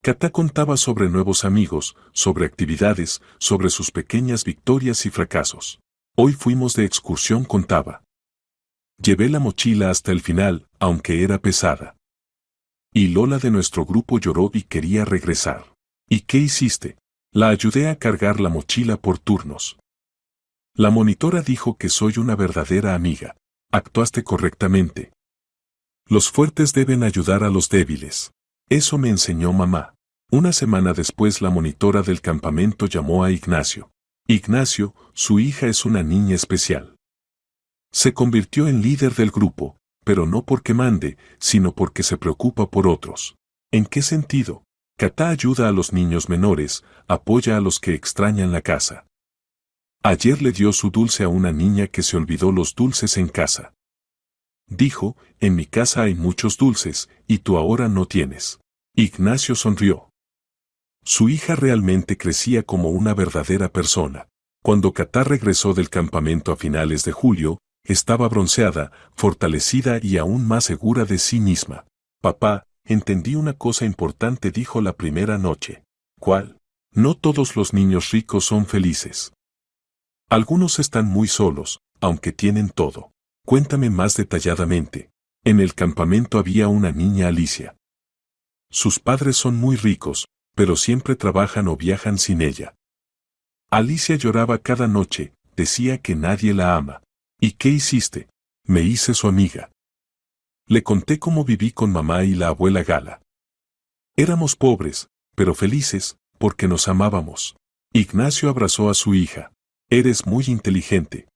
Katá contaba sobre nuevos amigos, sobre actividades, sobre sus pequeñas victorias y fracasos. Hoy fuimos de excursión, contaba. Llevé la mochila hasta el final, aunque era pesada. Y Lola de nuestro grupo lloró y quería regresar. ¿Y qué hiciste? La ayudé a cargar la mochila por turnos. La monitora dijo que soy una verdadera amiga. Actuaste correctamente. Los fuertes deben ayudar a los débiles. Eso me enseñó mamá. Una semana después la monitora del campamento llamó a Ignacio. Ignacio, su hija es una niña especial. Se convirtió en líder del grupo, pero no porque mande, sino porque se preocupa por otros. ¿En qué sentido? Katá ayuda a los niños menores, apoya a los que extrañan la casa. Ayer le dio su dulce a una niña que se olvidó los dulces en casa. Dijo, en mi casa hay muchos dulces, y tú ahora no tienes. Ignacio sonrió. Su hija realmente crecía como una verdadera persona. Cuando Katá regresó del campamento a finales de julio, estaba bronceada, fortalecida y aún más segura de sí misma. Papá, entendí una cosa importante, dijo la primera noche. ¿Cuál? No todos los niños ricos son felices. Algunos están muy solos, aunque tienen todo. Cuéntame más detalladamente. En el campamento había una niña, Alicia. Sus padres son muy ricos, pero siempre trabajan o viajan sin ella. Alicia lloraba cada noche, decía que nadie la ama. ¿Y qué hiciste? Me hice su amiga. Le conté cómo viví con mamá y la abuela Gala. Éramos pobres, pero felices, porque nos amábamos. Ignacio abrazó a su hija. Eres muy inteligente.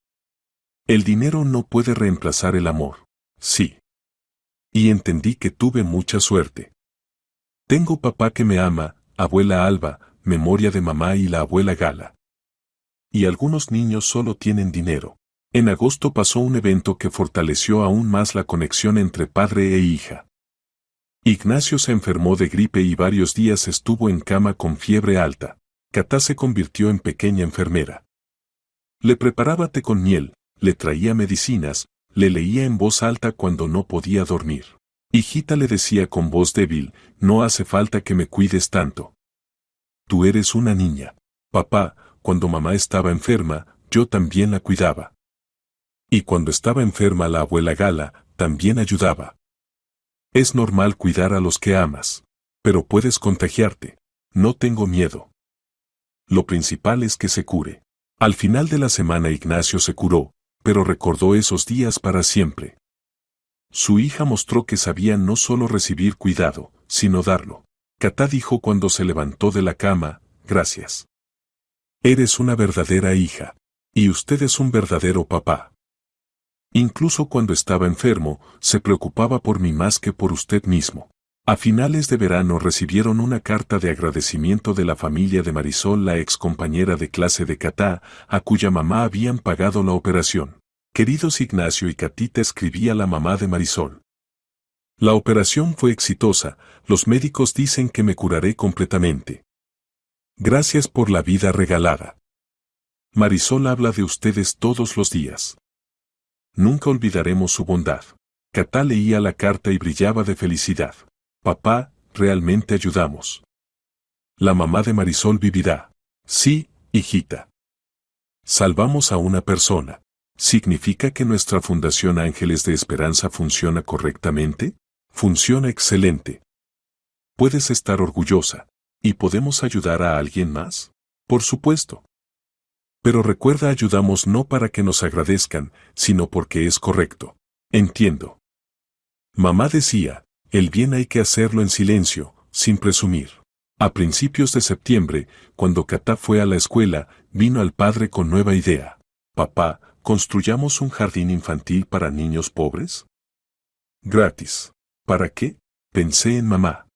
El dinero no puede reemplazar el amor. Sí. Y entendí que tuve mucha suerte. Tengo papá que me ama, abuela Alba, memoria de mamá y la abuela Gala. Y algunos niños solo tienen dinero. En agosto pasó un evento que fortaleció aún más la conexión entre padre e hija. Ignacio se enfermó de gripe y varios días estuvo en cama con fiebre alta. Catá se convirtió en pequeña enfermera. Le preparaba té con miel, le traía medicinas, le leía en voz alta cuando no podía dormir. Hijita, le decía con voz débil, no hace falta que me cuides tanto. Tú eres una niña. Papá, cuando mamá estaba enferma, yo también la cuidaba. Y cuando estaba enferma la abuela Gala, también ayudaba. Es normal cuidar a los que amas. Pero puedes contagiarte. No tengo miedo. Lo principal es que se cure. Al final de la semana Ignacio se curó, pero recordó esos días para siempre. Su hija mostró que sabía no solo recibir cuidado, sino darlo. Catá dijo cuando se levantó de la cama, gracias. Eres una verdadera hija. Y usted es un verdadero papá. Incluso cuando estaba enfermo, se preocupaba por mí más que por usted mismo. A finales de verano recibieron una carta de agradecimiento de la familia de Marisol, la ex compañera de clase de Catá, a cuya mamá habían pagado la operación. Queridos Ignacio y Catita, escribía la mamá de Marisol. La operación fue exitosa, los médicos dicen que me curaré completamente. Gracias por la vida regalada. Marisol habla de ustedes todos los días. Nunca olvidaremos su bondad. Catá leía la carta y brillaba de felicidad. Papá, realmente ayudamos. La mamá de Marisol vivirá. Sí, hijita. Salvamos a una persona. ¿Significa que nuestra Fundación Ángeles de Esperanza funciona correctamente? Funciona excelente. Puedes estar orgullosa. ¿Y podemos ayudar a alguien más? Por supuesto. Pero recuerda, ayudamos no para que nos agradezcan, sino porque es correcto. Entiendo. Mamá decía, el bien hay que hacerlo en silencio, sin presumir. A principios de septiembre, cuando Catá fue a la escuela, vino al padre con nueva idea. Papá, ¿construyamos un jardín infantil para niños pobres? Gratis. ¿Para qué? Pensé en mamá.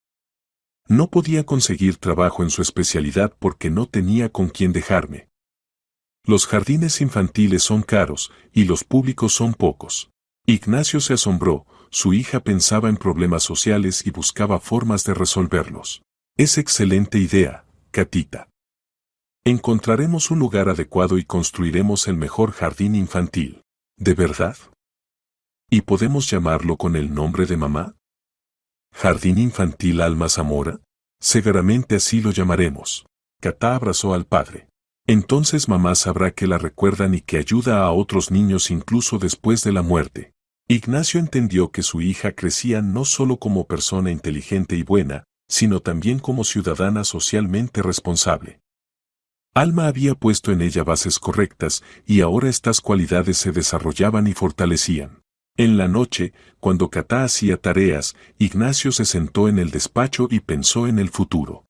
No podía conseguir trabajo en su especialidad porque no tenía con quién dejarme. Los jardines infantiles son caros y los públicos son pocos. Ignacio se asombró, su hija pensaba en problemas sociales y buscaba formas de resolverlos. Es excelente idea, Catita. Encontraremos un lugar adecuado y construiremos el mejor jardín infantil. ¿De verdad? ¿Y podemos llamarlo con el nombre de mamá? ¿Jardín Infantil Alma Zamora? Seguramente así lo llamaremos. Catá abrazó al padre. Entonces mamá sabrá que la recuerdan y que ayuda a otros niños incluso después de la muerte. Ignacio entendió que su hija crecía no solo como persona inteligente y buena, sino también como ciudadana socialmente responsable. Alma había puesto en ella bases correctas y ahora estas cualidades se desarrollaban y fortalecían. En la noche, cuando Catá hacía tareas, Ignacio se sentó en el despacho y pensó en el futuro.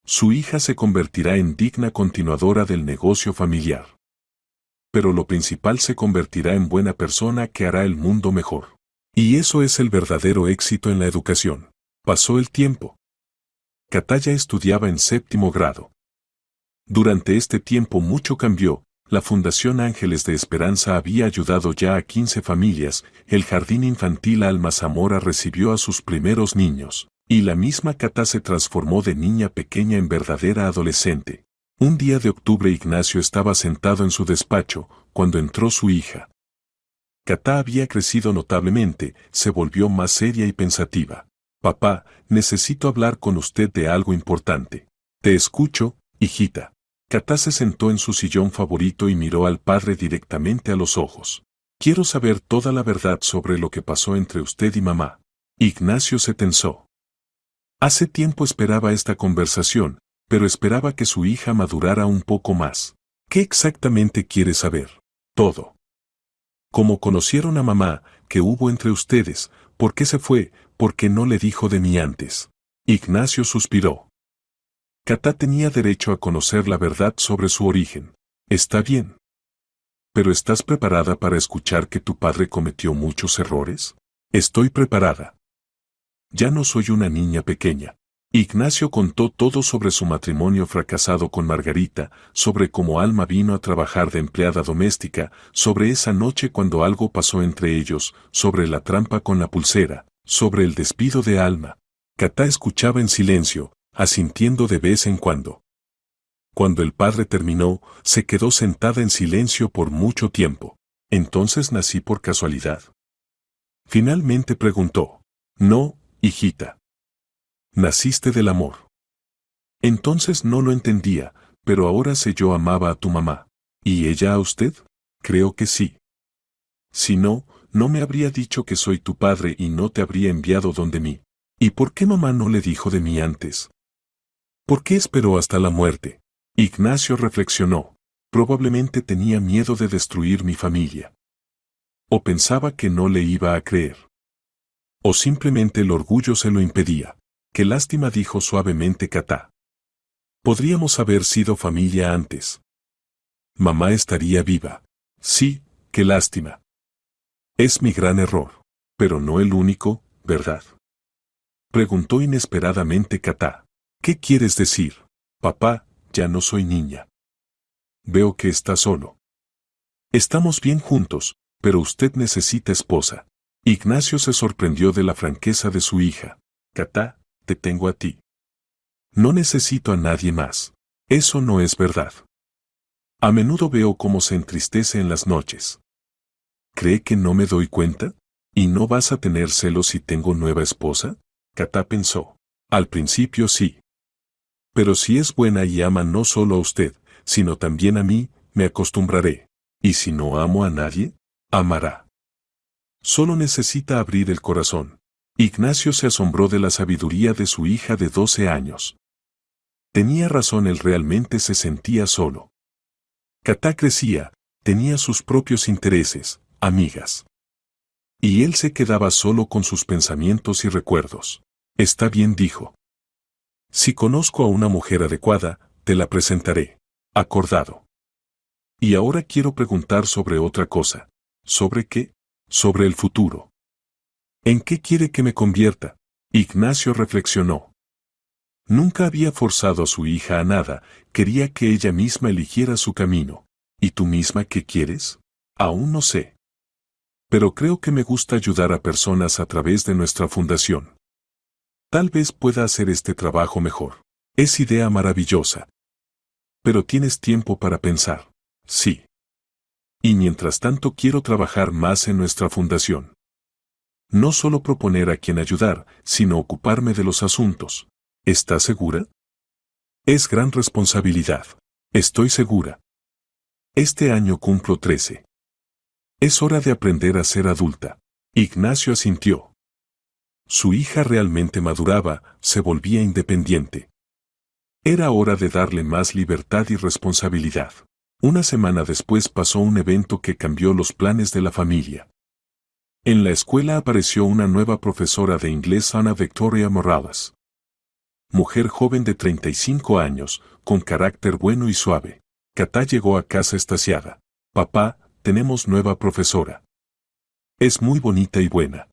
Su hija se convertirá en digna continuadora del negocio familiar. Pero lo principal, se convertirá en buena persona que hará el mundo mejor. Y eso es el verdadero éxito en la educación. Pasó el tiempo. Catá ya estudiaba en 7º grado. Durante este tiempo mucho cambió. La Fundación Ángeles de Esperanza había ayudado ya a 15 familias, el Jardín Infantil Alma Zamora recibió a sus primeros niños. Y la misma Catá se transformó de niña pequeña en verdadera adolescente. Un día de octubre Ignacio estaba sentado en su despacho, cuando entró su hija. Catá había crecido notablemente, se volvió más seria y pensativa. Papá, necesito hablar con usted de algo importante. Te escucho, hijita. Catá se sentó en su sillón favorito y miró al padre directamente a los ojos. Quiero saber toda la verdad sobre lo que pasó entre usted y mamá. Ignacio se tensó. Hace tiempo esperaba esta conversación, pero esperaba que su hija madurara un poco más. ¿Qué exactamente quiere saber? Todo. ¿Cómo conocieron a mamá? ¿Qué hubo entre ustedes? ¿Por qué se fue? ¿Por qué no le dijo de mí antes? Ignacio suspiró. Catá tenía derecho a conocer la verdad sobre su origen. Está bien. ¿Pero estás preparada para escuchar que tu padre cometió muchos errores? Estoy preparada. Ya no soy una niña pequeña. Ignacio contó todo sobre su matrimonio fracasado con Margarita, sobre cómo Alma vino a trabajar de empleada doméstica, sobre esa noche cuando algo pasó entre ellos, sobre la trampa con la pulsera, sobre el despido de Alma. Catá escuchaba en silencio, asintiendo de vez en cuando. Cuando el padre terminó, se quedó sentada en silencio por mucho tiempo. ¿Entonces nací por casualidad? Finalmente preguntó. No, hijita. Naciste del amor. Entonces no lo entendía, pero ahora sé yo amaba a tu mamá. ¿Y ella a usted? Creo que sí. Si no, no me habría dicho que soy tu padre y no te habría enviado donde mí. ¿Y por qué mamá no le dijo de mí antes? ¿Por qué esperó hasta la muerte? Ignacio reflexionó. Probablemente tenía miedo de destruir mi familia. O pensaba que no le iba a creer. O simplemente el orgullo se lo impedía. Qué lástima, dijo suavemente Catá. Podríamos haber sido familia antes. Mamá estaría viva. Sí, qué lástima. Es mi gran error. Pero no el único, ¿verdad? Preguntó inesperadamente Catá. ¿Qué quieres decir? Papá, ya no soy niña. Veo que está solo. Estamos bien juntos, pero usted necesita esposa. Ignacio se sorprendió de la franqueza de su hija. Catá, te tengo a ti. No necesito a nadie más. Eso no es verdad. A menudo veo cómo se entristece en las noches. ¿Cree que no me doy cuenta? ¿Y no vas a tener celos si tengo nueva esposa? Catá pensó. Al principio sí. Pero si es buena y ama no solo a usted, sino también a mí, me acostumbraré. ¿Y si no amo a nadie? Amará. Solo necesita abrir el corazón. Ignacio se asombró de la sabiduría de su hija de 12 años. Tenía razón, él realmente se sentía solo. Catá crecía, tenía sus propios intereses, amigas. Y él se quedaba solo con sus pensamientos y recuerdos. Está bien, dijo. Si conozco a una mujer adecuada, te la presentaré. Acordado. Y ahora quiero preguntar sobre otra cosa. ¿Sobre qué? Sobre el futuro. ¿En qué quiere que me convierta? Ignacio reflexionó. Nunca había forzado a su hija a nada, quería que ella misma eligiera su camino. ¿Y tú misma qué quieres? Aún no sé. Pero creo que me gusta ayudar a personas a través de nuestra fundación. Tal vez pueda hacer este trabajo mejor. Es idea maravillosa. Pero tienes tiempo para pensar. Sí. Y mientras tanto quiero trabajar más en nuestra fundación. No solo proponer a quien ayudar, sino ocuparme de los asuntos. ¿Estás segura? Es gran responsabilidad. Estoy segura. Este año cumplo 13. Es hora de aprender a ser adulta. Ignacio asintió. Su hija realmente maduraba, se volvía independiente. Era hora de darle más libertad y responsabilidad. Una semana después pasó un evento que cambió los planes de la familia. En la escuela apareció una nueva profesora de inglés, Ana Victoria Morales. Mujer joven de 35 años, con carácter bueno y suave. Catá llegó a casa extasiada. Papá, tenemos nueva profesora. Es muy bonita y buena.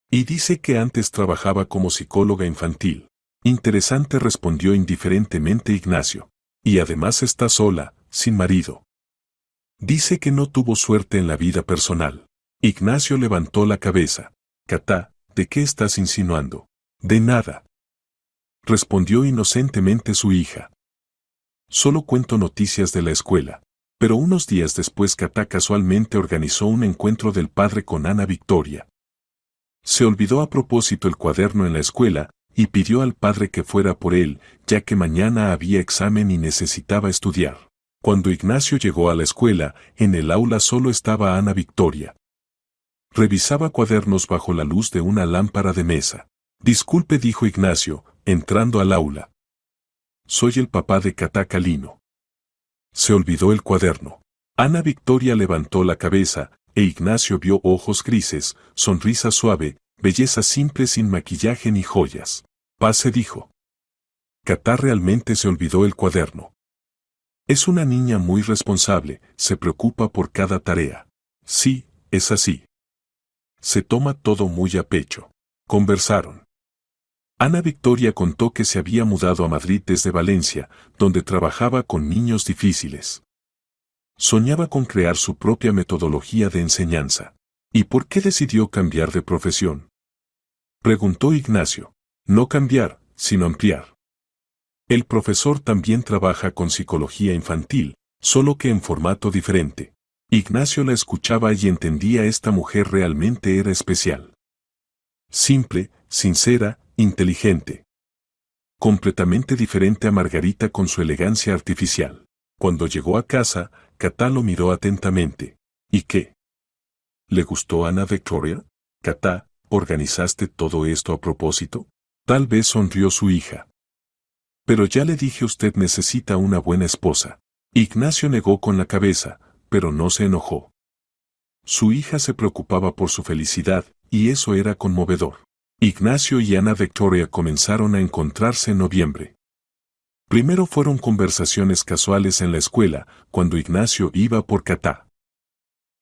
Y dice que antes trabajaba como psicóloga infantil. Interesante, respondió indiferentemente Ignacio. Y además está sola, sin marido. Dice que no tuvo suerte en la vida personal. Ignacio levantó la cabeza. Catá, ¿de qué estás insinuando? De nada. Respondió inocentemente su hija. Solo cuento noticias de la escuela. Pero unos días después Catá casualmente organizó un encuentro del padre con Ana Victoria. Se olvidó a propósito el cuaderno en la escuela, y pidió al padre que fuera por él, ya que mañana había examen y necesitaba estudiar. Cuando Ignacio llegó a la escuela, en el aula solo estaba Ana Victoria. Revisaba cuadernos bajo la luz de una lámpara de mesa. Disculpe, dijo Ignacio, entrando al aula. Soy el papá de Catá Calino. Se olvidó el cuaderno. Ana Victoria levantó la cabeza, e Ignacio vio ojos grises, sonrisa suave, belleza simple sin maquillaje ni joyas. Pase, dijo. Catá realmente se olvidó el cuaderno. Es una niña muy responsable, se preocupa por cada tarea. Sí, es así. Se toma todo muy a pecho. Conversaron. Ana Victoria contó que se había mudado a Madrid desde Valencia, donde trabajaba con niños difíciles. Soñaba con crear su propia metodología de enseñanza. ¿Y por qué decidió cambiar de profesión?, preguntó Ignacio. No cambiar, sino ampliar. El profesor también trabaja con psicología infantil, solo que en formato diferente. Ignacio la escuchaba y entendía: esta mujer realmente era especial. Simple, sincera, inteligente. Completamente diferente a Margarita con su elegancia artificial. Cuando llegó a casa, Catá lo miró atentamente. ¿Y qué? ¿Le gustó Ana Victoria? Catá, ¿organizaste todo esto a propósito? Tal vez sonrió su hija. Pero ya le dije, usted necesita una buena esposa. Ignacio negó con la cabeza, pero no se enojó. Su hija se preocupaba por su felicidad, y eso era conmovedor. Ignacio y Ana Victoria comenzaron a encontrarse en noviembre. Primero fueron conversaciones casuales en la escuela, cuando Ignacio iba por Catá.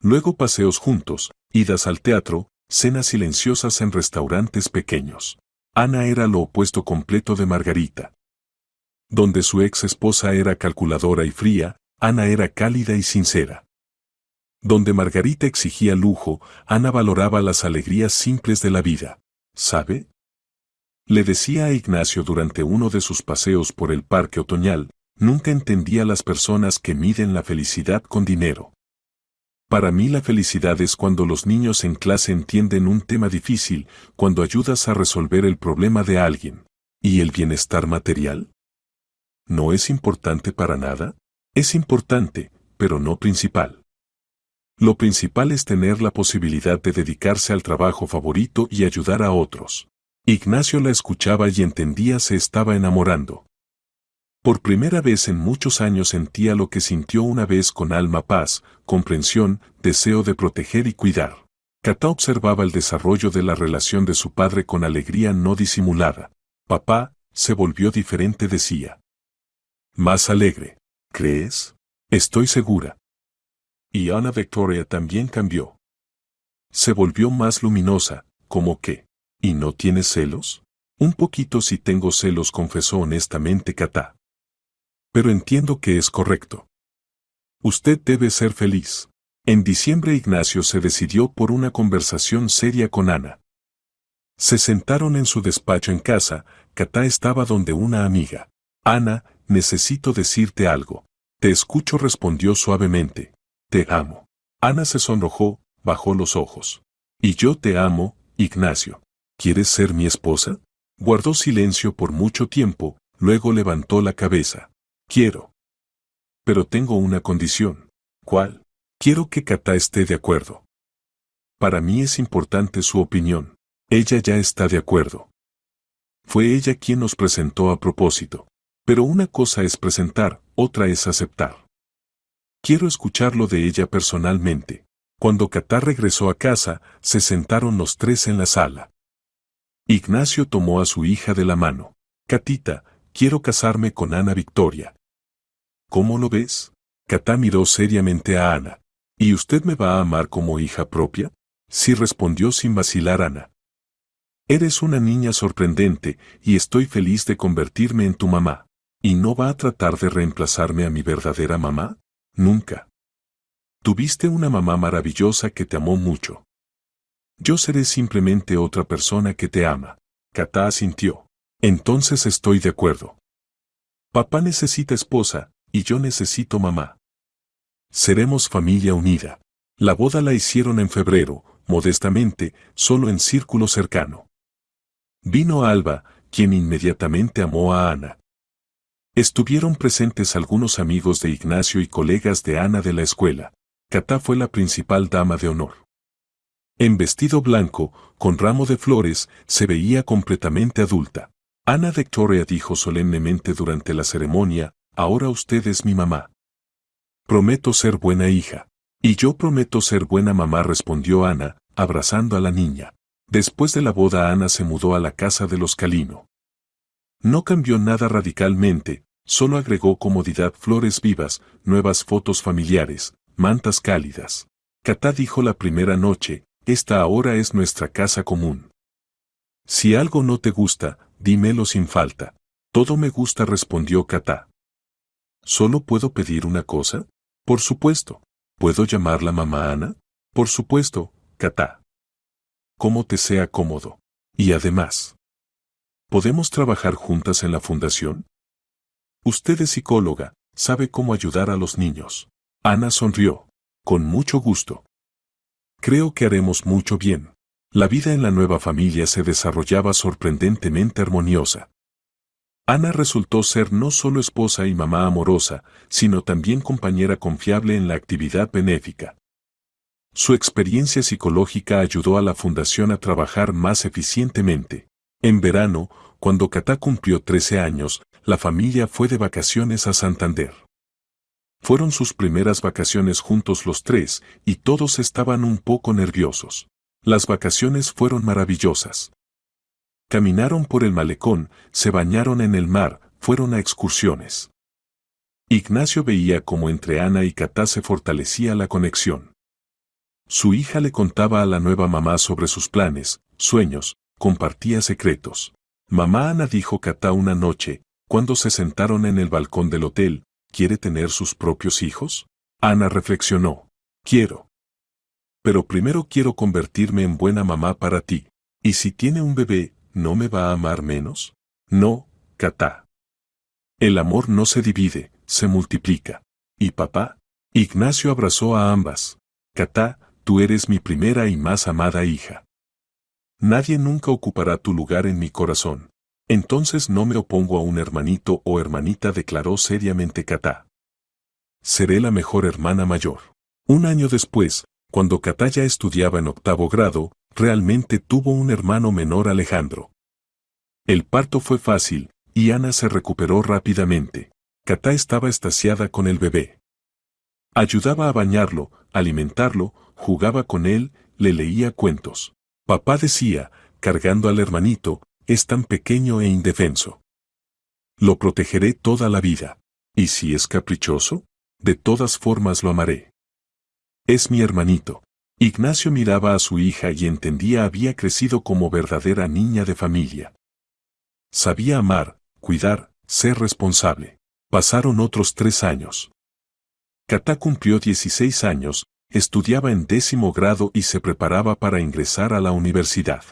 Luego paseos juntos, idas al teatro, cenas silenciosas en restaurantes pequeños. Ana era lo opuesto completo de Margarita. Donde su ex esposa era calculadora y fría, Ana era cálida y sincera. Donde Margarita exigía lujo, Ana valoraba las alegrías simples de la vida. ¿Sabe?, le decía a Ignacio durante uno de sus paseos por el parque otoñal, nunca entendía a las personas que miden la felicidad con dinero. Para mí la felicidad es cuando los niños en clase entienden un tema difícil, cuando ayudas a resolver el problema de alguien. ¿Y el bienestar material? ¿No es importante para nada? Es importante, pero no principal. Lo principal es tener la posibilidad de dedicarse al trabajo favorito y ayudar a otros. Ignacio la escuchaba y entendía: se estaba enamorando. Por primera vez en muchos años sentía lo que sintió una vez con Alma: paz, comprensión, deseo de proteger y cuidar. Catá observaba el desarrollo de la relación de su padre con alegría no disimulada. Papá se volvió diferente, decía. Más alegre. ¿Crees? Estoy segura. Y Ana Victoria también cambió. Se volvió más luminosa, como que. ¿Y no tienes celos? Un poquito sí tengo celos, confesó honestamente Catá. Pero entiendo que es correcto. Usted debe ser feliz. En diciembre Ignacio se decidió por una conversación seria con Ana. Se sentaron en su despacho en casa. Catá estaba donde una amiga. Ana, necesito decirte algo. Te escucho, respondió suavemente. Te amo. Ana se sonrojó, bajó los ojos. Y yo te amo, Ignacio. ¿Quieres ser mi esposa? Guardó silencio por mucho tiempo, luego levantó la cabeza. Quiero. Pero tengo una condición. ¿Cuál? Quiero que Catá esté de acuerdo. Para mí es importante su opinión. Ella ya está de acuerdo. Fue ella quien nos presentó a propósito. Pero una cosa es presentar, otra es aceptar. Quiero escucharlo de ella personalmente. Cuando Catá regresó a casa, se sentaron los tres en la sala. Ignacio tomó a su hija de la mano. Catita, quiero casarme con Ana Victoria. ¿Cómo lo ves? Catá miró seriamente a Ana. ¿Y usted me va a amar como hija propia? Sí, respondió sin vacilar Ana. Eres una niña sorprendente, y estoy feliz de convertirme en tu mamá. ¿Y no va a tratar de reemplazarme a mi verdadera mamá? Nunca. Tuviste una mamá maravillosa que te amó mucho. Yo seré simplemente otra persona que te ama. Catá asintió. Entonces estoy de acuerdo. Papá necesita esposa, y yo necesito mamá. Seremos familia unida. La boda la hicieron en febrero, modestamente, solo en círculo cercano. Vino Alba, quien inmediatamente amó a Ana. Estuvieron presentes algunos amigos de Ignacio y colegas de Ana de la escuela. Catá fue la principal dama de honor. En vestido blanco, con ramo de flores, se veía completamente adulta. Ana Victoria dijo solemnemente durante la ceremonia: ahora usted es mi mamá. Prometo ser buena hija. Y yo prometo ser buena mamá, respondió Ana, abrazando a la niña. Después de la boda Ana se mudó a la casa de los Calino. No cambió nada radicalmente, solo agregó comodidad, flores vivas, nuevas fotos familiares, mantas cálidas. Catá dijo la primera noche: esta ahora es nuestra casa común. Si algo no te gusta, dímelo sin falta. Todo me gusta, respondió Katá. ¿Solo puedo pedir una cosa? Por supuesto. ¿Puedo llamarla mamá Ana? Por supuesto, Katá. Como te sea cómodo. Y además, ¿podemos trabajar juntas en la fundación? Usted es psicóloga, sabe cómo ayudar a los niños. Ana sonrió. Con mucho gusto. Creo que haremos mucho bien. La vida en la nueva familia se desarrollaba sorprendentemente armoniosa. Ana resultó ser no solo esposa y mamá amorosa, sino también compañera confiable en la actividad benéfica. Su experiencia psicológica ayudó a la fundación a trabajar más eficientemente. En verano, cuando Katá cumplió 13 años, la familia fue de vacaciones a Santander. Fueron sus primeras vacaciones juntos los tres, y todos estaban un poco nerviosos. Las vacaciones fueron maravillosas. Caminaron por el malecón, se bañaron en el mar, fueron a excursiones. Ignacio veía cómo entre Ana y Katá se fortalecía la conexión. Su hija le contaba a la nueva mamá sobre sus planes, sueños, compartía secretos. Mamá Ana, dijo Katá una noche, cuando se sentaron en el balcón del hotel, ¿quiere tener sus propios hijos? Ana reflexionó. Quiero. Pero primero quiero convertirme en buena mamá para ti. ¿Y si tiene un bebé, no me va a amar menos? No, Katá. El amor no se divide, se multiplica. ¿Y papá? Ignacio abrazó a ambas. Katá, tú eres mi primera y más amada hija. Nadie nunca ocupará tu lugar en mi corazón. Entonces no me opongo a un hermanito o hermanita, declaró seriamente Katá. Seré la mejor hermana mayor. Un año después, cuando Katá ya estudiaba en 8º grado, realmente tuvo un hermano menor, Alejandro. El parto fue fácil, y Ana se recuperó rápidamente. Katá estaba extasiada con el bebé. Ayudaba a bañarlo, alimentarlo, jugaba con él, le leía cuentos. Papá decía, cargando al hermanito, es tan pequeño e indefenso. Lo protegeré toda la vida. ¿Y si es caprichoso? De todas formas lo amaré. Es mi hermanito. Ignacio miraba a su hija y entendía, había crecido como verdadera niña de familia. Sabía amar, cuidar, ser responsable. Pasaron otros 3 años. Katá cumplió 16 años, estudiaba en 10º grado y se preparaba para ingresar a la universidad.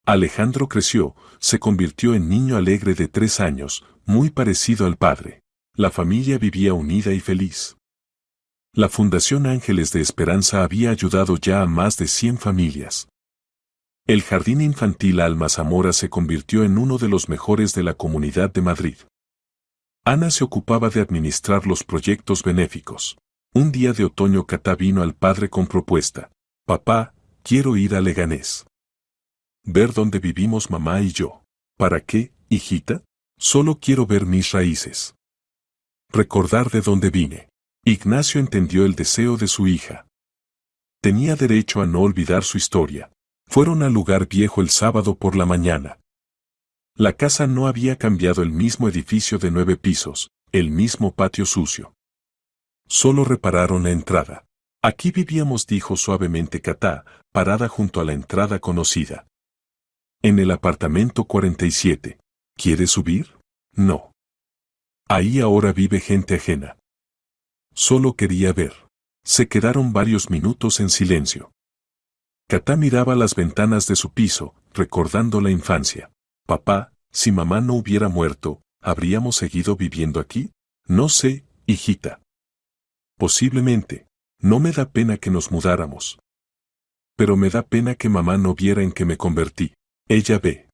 Alejandro creció, se convirtió en niño alegre de 3 años, muy parecido al padre. La familia vivía unida y feliz. La Fundación Ángeles de Esperanza había ayudado ya a más de 100 familias. El Jardín Infantil Alma Zamora se convirtió en uno de los mejores de la Comunidad de Madrid. Ana se ocupaba de administrar los proyectos benéficos. Un día de otoño Katá vino al padre con propuesta. Papá, quiero ir a Leganés. Ver dónde vivimos mamá y yo. ¿Para qué, hijita? Solo quiero ver mis raíces. Recordar de dónde vine. Ignacio entendió el deseo de su hija. Tenía derecho a no olvidar su historia. Fueron al lugar viejo el sábado por la mañana. La casa no había cambiado, el mismo edificio de 9 pisos, el mismo patio sucio. Solo repararon la entrada. Aquí vivíamos, dijo suavemente Katá, parada junto a la entrada conocida. En el apartamento 47. ¿Quieres subir? No. Ahí ahora vive gente ajena. Solo quería ver. Se quedaron varios minutos en silencio. Katá miraba las ventanas de su piso, recordando la infancia. Papá, si mamá no hubiera muerto, ¿habríamos seguido viviendo aquí? No sé, hijita. Posiblemente. No me da pena que nos mudáramos. Pero me da pena que mamá no viera en qué me convertí. Ella ve.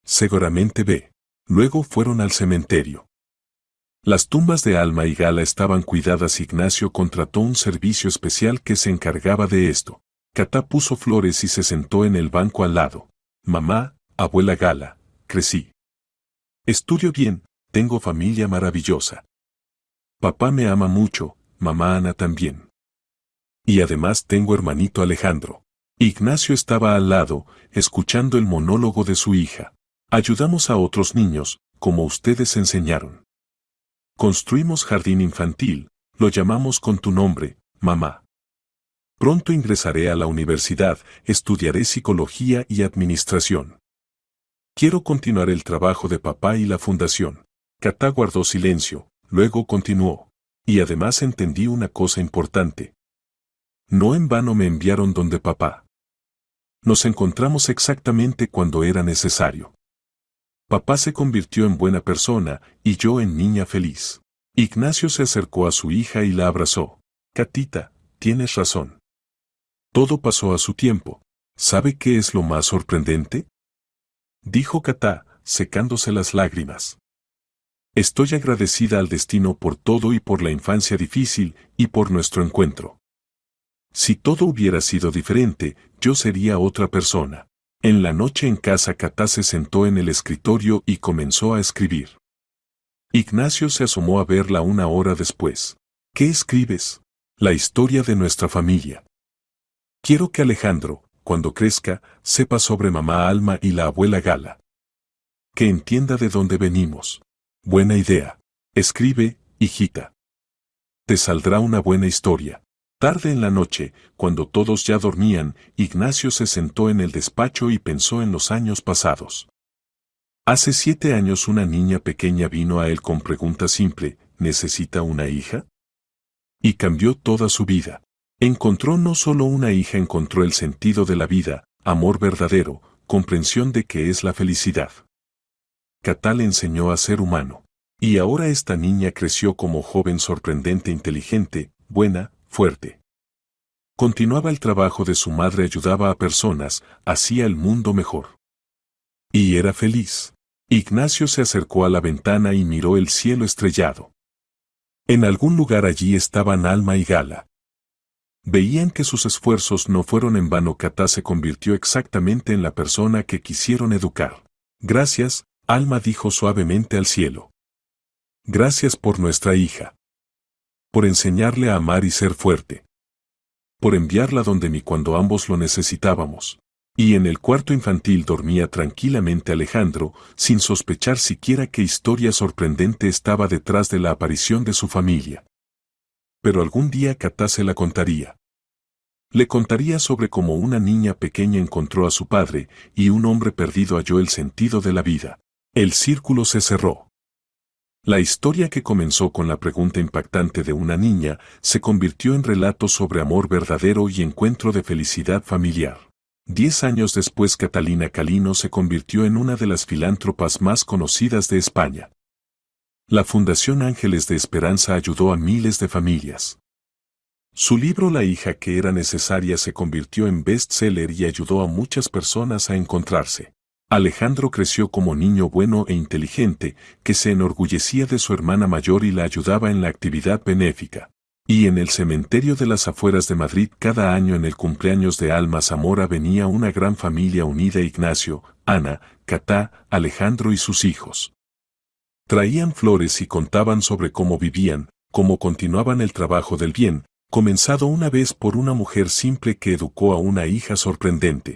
Seguramente ve. Luego fueron al cementerio. Las tumbas de Alma y Gala estaban cuidadas. Ignacio contrató un servicio especial que se encargaba de esto. Katá puso flores y se sentó en el banco al lado. Mamá, abuela Gala, crecí. Estudio bien, tengo familia maravillosa. Papá me ama mucho, mamá Ana también. Y además tengo hermanito Alejandro. Ignacio estaba al lado, escuchando el monólogo de su hija. Ayudamos a otros niños, como ustedes enseñaron. Construimos jardín infantil, lo llamamos con tu nombre, mamá. Pronto ingresaré a la universidad, estudiaré psicología y administración. Quiero continuar el trabajo de papá y la fundación. Katá guardó silencio, luego continuó. Y además entendí una cosa importante. No en vano me enviaron donde papá. Nos encontramos exactamente cuando era necesario. Papá se convirtió en buena persona y yo en niña feliz. Ignacio se acercó a su hija y la abrazó. Katita, tienes razón. Todo pasó a su tiempo. ¿Sabe qué es lo más sorprendente? Dijo Katá, secándose las lágrimas. Estoy agradecida al destino por todo y por la infancia difícil y por nuestro encuentro. Si todo hubiera sido diferente, yo sería otra persona. En la noche en casa Katá se sentó en el escritorio y comenzó a escribir. Ignacio se asomó a verla una hora después. ¿Qué escribes? La historia de nuestra familia. Quiero que Alejandro, cuando crezca, sepa sobre mamá Alma y la abuela Gala. Que entienda de dónde venimos. Buena idea. Escribe, hijita. Te saldrá una buena historia. Tarde en la noche, cuando todos ya dormían, Ignacio se sentó en el despacho y pensó en los años pasados. Hace 7 años una niña pequeña vino a él con pregunta simple, ¿necesita una hija? Y cambió toda su vida. Encontró no solo una hija, encontró el sentido de la vida, amor verdadero, comprensión de qué es la felicidad. Katá le enseñó a ser humano. Y ahora esta niña creció como joven sorprendente, inteligente, buena, fuerte. Continuaba el trabajo de su madre, ayudaba a personas, hacía el mundo mejor. Y era feliz. Ignacio se acercó a la ventana y miró el cielo estrellado. En algún lugar allí estaban Alma y Gala. Veían que sus esfuerzos no fueron en vano. Katá se convirtió exactamente en la persona que quisieron educar. Gracias, Alma dijo suavemente al cielo. Gracias por nuestra hija. Por enseñarle a amar y ser fuerte. Por enviarla donde mí cuando ambos lo necesitábamos. Y en el cuarto infantil dormía tranquilamente Alejandro, sin sospechar siquiera qué historia sorprendente estaba detrás de la aparición de su familia. Pero algún día Katá se la contaría. Le contaría sobre cómo una niña pequeña encontró a su padre y un hombre perdido halló el sentido de la vida. El círculo se cerró. La historia que comenzó con la pregunta impactante de una niña se convirtió en relato sobre amor verdadero y encuentro de felicidad familiar. 10 años después Catalina Calino se convirtió en una de las filántropas más conocidas de España. La Fundación Ángeles de Esperanza ayudó a miles de familias. Su libro La hija que era necesaria se convirtió en bestseller y ayudó a muchas personas a encontrarse. Alejandro creció como niño bueno e inteligente, que se enorgullecía de su hermana mayor y la ayudaba en la actividad benéfica. Y en el cementerio de las afueras de Madrid cada año en el cumpleaños de Alma Zamora venía una gran familia unida: Ignacio, Ana, Katá, Alejandro y sus hijos. Traían flores y contaban sobre cómo vivían, cómo continuaban el trabajo del bien, comenzado una vez por una mujer simple que educó a una hija sorprendente.